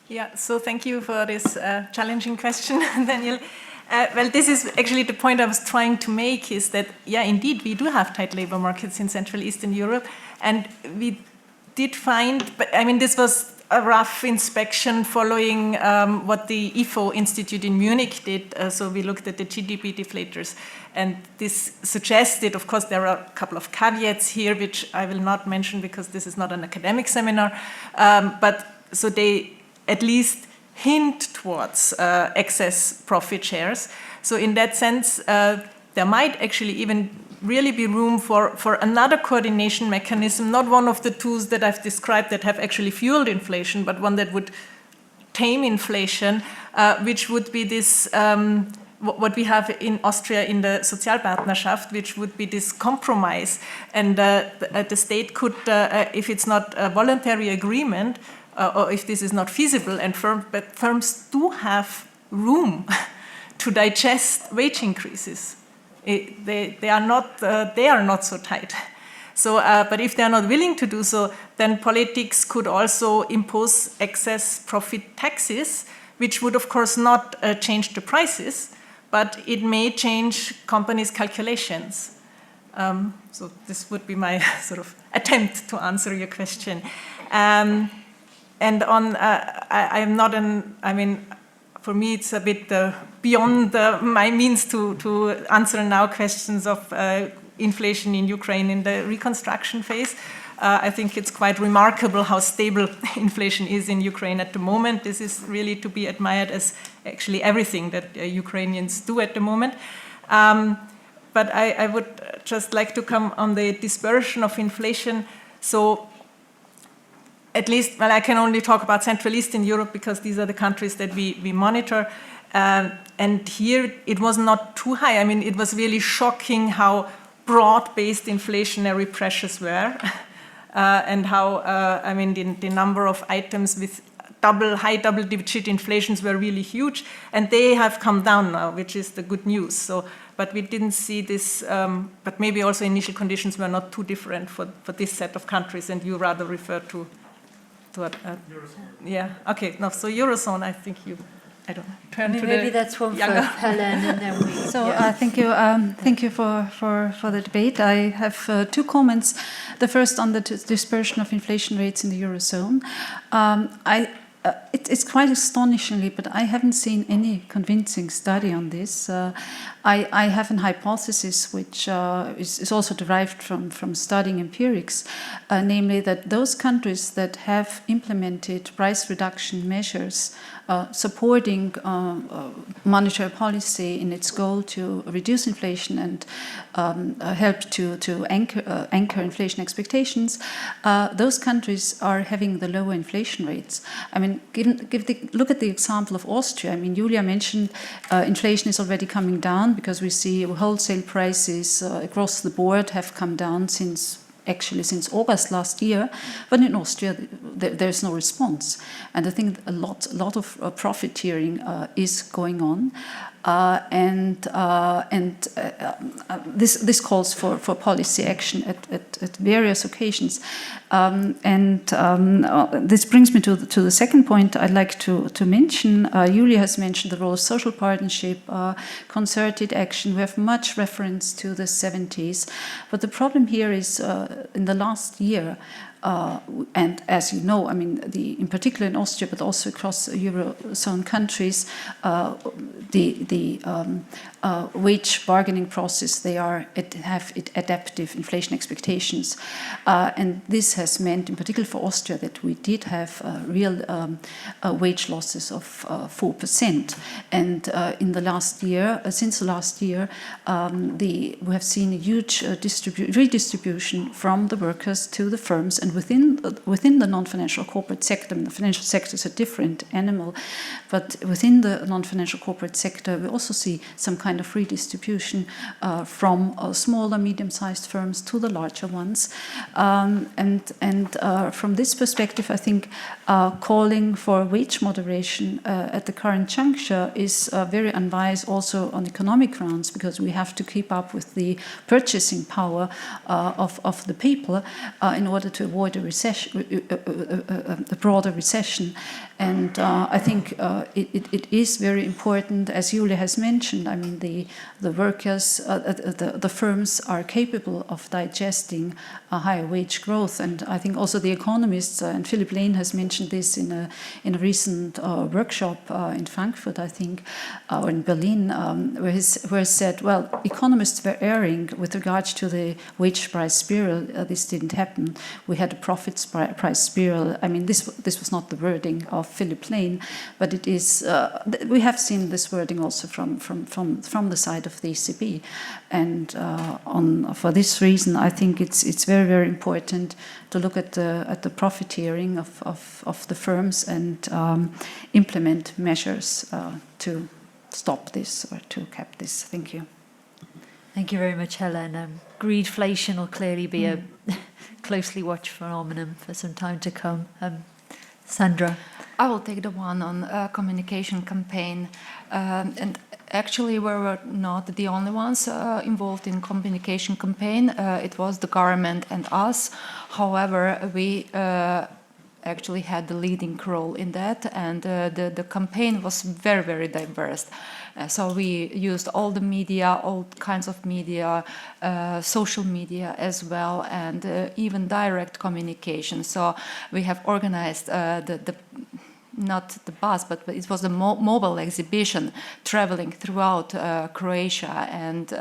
Yeah, so thank you for this challenging question, Daniel. Well, this is actually the point I was trying to make, is that, yeah, indeed, we do have tight labor markets in Central Eastern Europe, and we did find, but I mean, this was a rough inspection following what the IFO Institute in Munich did. So we looked at the GDP deflators, and this suggested, of course, there are a couple of caveats here, which I will not mention because this is not an academic seminar, but so they at least hint towards excess profit shares. So in that sense, there might actually even really be room for another coordination mechanism, not one of the tools that I've described that have actually fueled inflation, but one that would tame inflation, which would be this, what we have in Austria in the Sozialpartnerschaft, which would be this compromise. And the state could, if it's not a voluntary agreement, or if this is not feasible, and firms do have room to digest wage increases. They are not so tight. So, but if they are not willing to do so, then politics could also impose excess profit taxes, which would of course not change the prices, but it may change companies' calculations. So this would be my sort of attempt to answer your question. And on, I'm not I mean, for me it's a bit beyond my means to answer now questions of inflation in Ukraine in the reconstruction phase. I think it's quite remarkable how stable inflation is in Ukraine at the moment. This is really to be admired as actually everything that Ukrainians do at the moment. But I would just like to come on the dispersion of inflation. So at least, well, I can only talk about Central Eastern Europe because these are the countries that we monitor. And here it was not too high. I mean, it was really shocking how broad-based inflationary pressures were. And how, I mean, the number of items with high double-digit inflations were really huge, and they have come down now, which is the good news. So, but we didn't see this, but maybe also initial conditions were not too different for this set of countries, and you rather refer to Eurozone. Yeah, okay, no, so Eurozone, I think you, I don't know, turn to maybe that's one for Helene, and then we... So thank you for the debate. I have two comments. The first on the dispersion of inflation rates in the Eurozone. It's quite astonishingly, but I haven't seen any convincing study on this. I have an hypothesis which is also derived from studying empirics, namely that those countries that have implemented price reduction measures supporting monetary policy in its goal to reduce inflation and help to anchor inflation expectations, those countries are having the lower inflation rates. I mean, look at the example of Austria. I mean, Julia mentioned inflation is already coming down because we see wholesale prices across the board have come down since August last year, but in Austria there's no response, and I think a lot of profiteering is going on, and this calls for policy action at various occasions, this brings me to the second point I'd like to mention. Julia has mentioned the role of social partnership, concerted action. We have much reference to the 70s, but the problem here is in the last year, and as you know, I mean, in particular in Austria, but also across Eurozone countries, the wage bargaining process, they have adaptive inflation expectations, and this has meant, in particular for Austria, that we did have real wage losses of 4%, and in the last year, since the last year, we have seen a huge redistribution from the workers to the firms, and within the non-financial corporate sector. And the financial sector is a different animal, but within the non-financial corporate sector, we also see some kind of redistribution from smaller, medium-sized firms to the larger ones. And from this perspective, I think calling for wage moderation at the current juncture is very unwise also on economic grounds, because we have to keep up with the purchasing power of the people in order to avoid a recession, a broader recession. And I think it is very important, as Julia has mentioned. I mean, the workers, the firms are capable of digesting a higher wage growth, and I think also the economists, and Phillip Heimberger has mentioned this in a recent workshop in Frankfurt, I think, or in Berlin, where he said, well, economists were erring with regards to the wage price spiral. This didn't happen. We had a profits price spiral. I mean, this was not the wording of Phillip Heimberger, but it is. We have seen this wording also from the side of the ECB, and for this reason, I think it's very, very important to look at the profiteering of the firms and implement measures to stop this or to cap this. Thank you. Thank you very much, Helene. Greedflation will clearly be a closely watched phenomenon for some time to come. Sandra? I will take the one on communication campaign. And actually, we were not the only ones involved in communication campaign. It was the government and us. However, we actually had the leading role in that, and the campaign was very, very diverse. So we used all the media, all kinds of media, social media as well, and even direct communication. So we have organized not the bus, but it was a mobile exhibition traveling throughout Croatia, and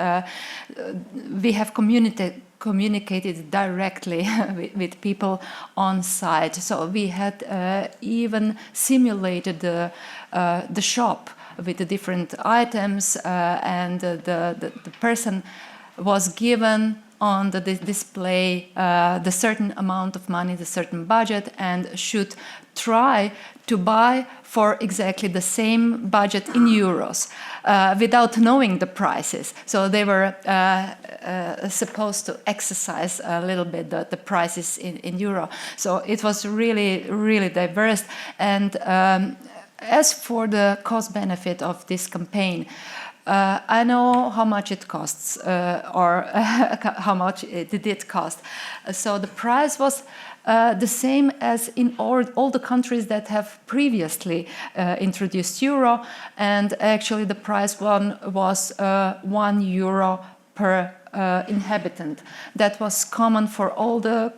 we have communicated directly with people on site. So we had even simulated the shop with the different items, and the person was given on the display the certain amount of money, the certain budget, and should try to buy for exactly the same budget in euros without knowing the prices. So they were supposed to exercise a little bit the prices in euro. So it was really, really diverse. And as for the cost benefit of this campaign, I know how much it costs, or how much it did cost. So the price was the same as in all the countries that have previously introduced euro, and actually the price was €1 per inhabitant. That was common for all the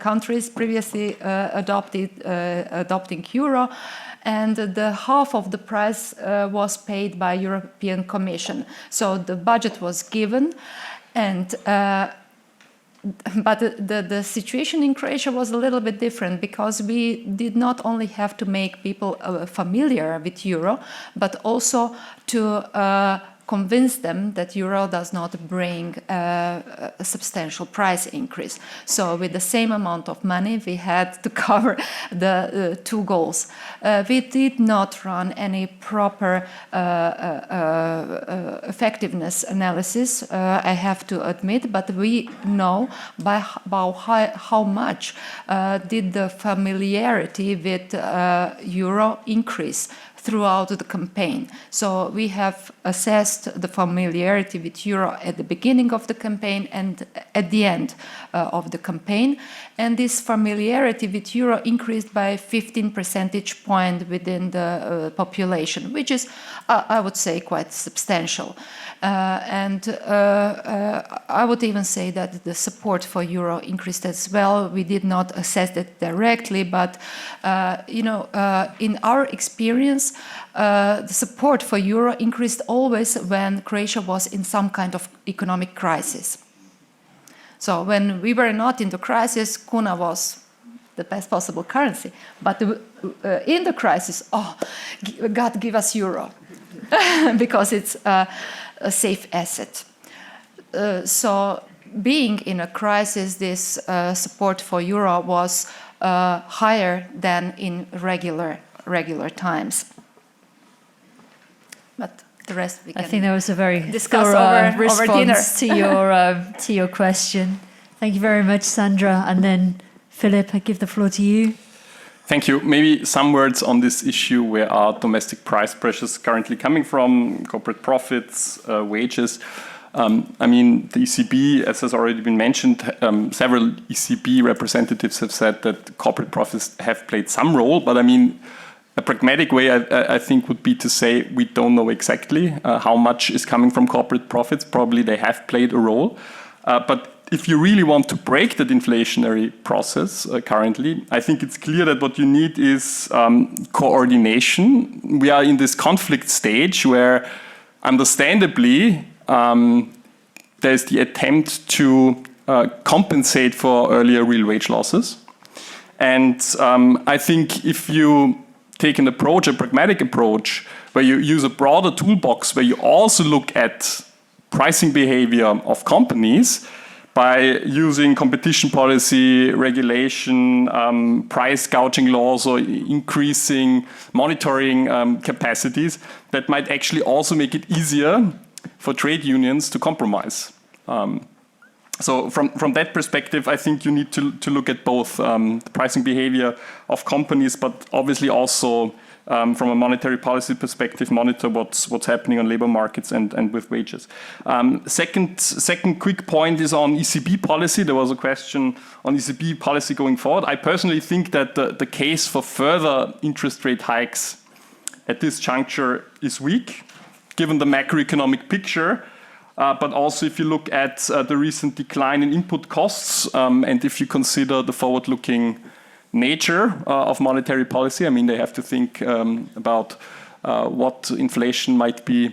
countries previously adopting euro. And the half of the price was paid by European Commission. So the budget was given, and but the situation in Croatia was a little bit different, because we did not only have to make people familiar with euro, but also to convince them that euro does not bring a substantial price increase. So with the same amount of money, we had to cover the two goals. We did not run any proper effectiveness analysis, I have to admit, but we know how much did the familiarity with euro increase throughout the campaign. So we have assessed the familiarity with euro at the beginning of the campaign and at the end of the campaign. And this familiarity with euro increased by 15 percentage points within the population, which is, I would say, quite substantial. And I would even say that the support for euro increased as well. We did not assess that directly, but in our experience, the support for euro increased always when Croatia was in some kind of economic crisis. So when we were not in the crisis, kuna was the best possible currency. But in the crisis, God give us euro, because it's a safe asset. So being in a crisis, this support for euro was higher than in regular times. But the rest we can. I think that was a very discuss thorough over dinner. response to your question. Thank you very much, Sandra. And then Philip, I give the floor to you. Thank you. Maybe some words on this issue. Where are domestic price pressures currently coming from? Corporate profits, wages. I mean, the ECB, as has already been mentioned, several ECB representatives have said that corporate profits have played some role. But I mean, a pragmatic way, I think, would be to say we don't know exactly how much is coming from corporate profits. Probably they have played a role. But if you really want to break that inflationary process currently, I think it's clear that what you need is coordination. We are in this conflict stage where, understandably, there's the attempt to compensate for earlier real wage losses. And I think if you take an approach, a pragmatic approach, where you use a broader toolbox, where you also look at pricing behavior of companies by using competition policy, regulation, price gouging laws, or increasing monitoring capacities, that might actually also make it easier for trade unions to compromise. So from that perspective, I think you need to look at both the pricing behavior of companies, but obviously also from a monetary policy perspective, monitor what's happening on labor markets and with wages. Second quick point is on ECB policy. There was a question on ECB policy going forward. I personally think that the case for further interest rate hikes at this juncture is weak, given the macroeconomic picture. But also if you look at the recent decline in input costs, and if you consider the forward-looking nature of monetary policy, I mean, they have to think about what inflation might be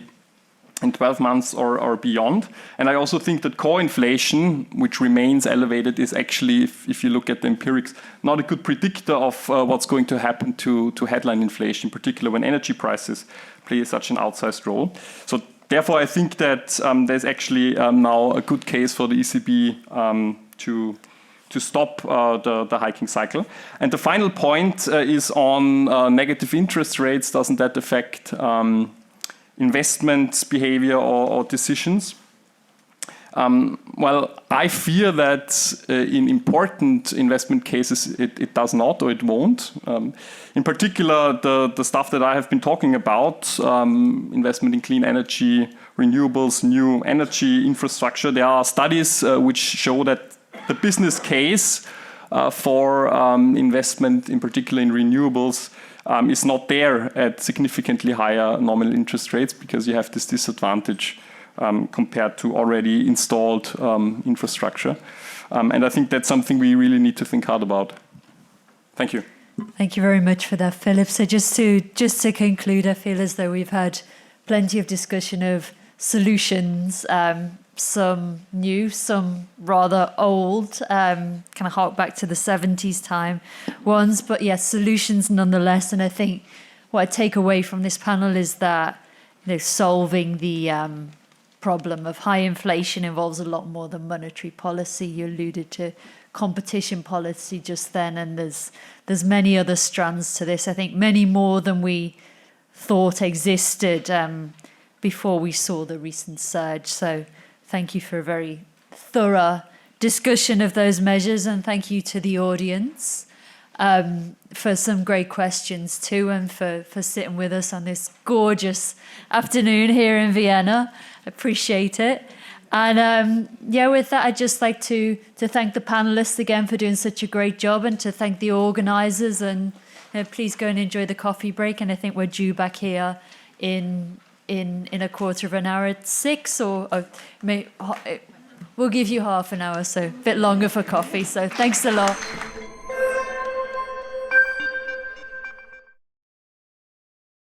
in 12 months or beyond. And I also think that core inflation, which remains elevated, is actually, if you look at the empirics, not a good predictor of what's going to happen to headline inflation, in particular when energy prices play such an outsized role. So therefore, I think that there's actually now a good case for the ECB to stop the hiking cycle. And the final point is on negative interest rates. Doesn't that affect investment behavior or decisions? Well, I fear that in important investment cases it does not, or it won't. In particular, the stuff that I have been talking about, investment in clean energy, renewables, new energy infrastructure, there are studies which show that the business case for investment, in particular in renewables, is not there at significantly higher nominal interest rates, because you have this disadvantage compared to already installed infrastructure. And I think that's something we really need to think hard about. Thank you. Thank you very much for that, Philip. So just to conclude, I feel as though we've had plenty of discussion of solutions, some new, some rather old, kind of hark back to the 70s time ones, but yes, solutions nonetheless. And I think what I take away from this panel is that, you know, solving the problem of high inflation involves a lot more than monetary policy. You alluded to competition policy just then, and there's many other strands to this. I think many more than we thought existed before we saw the recent surge. So thank you for a very thorough discussion of those measures, and thank you to the audience for some great questions too, and for sitting with us on this gorgeous afternoon here in Vienna. Appreciate it. And yeah, with that, I'd just like to thank the panelists again for doing such a great job, and to thank the organisers. And please go and enjoy the coffee break. And I think we're due back here in a quarter of an hour at 6, or we'll give you half an hour, so a bit longer for coffee. So thanks a lot.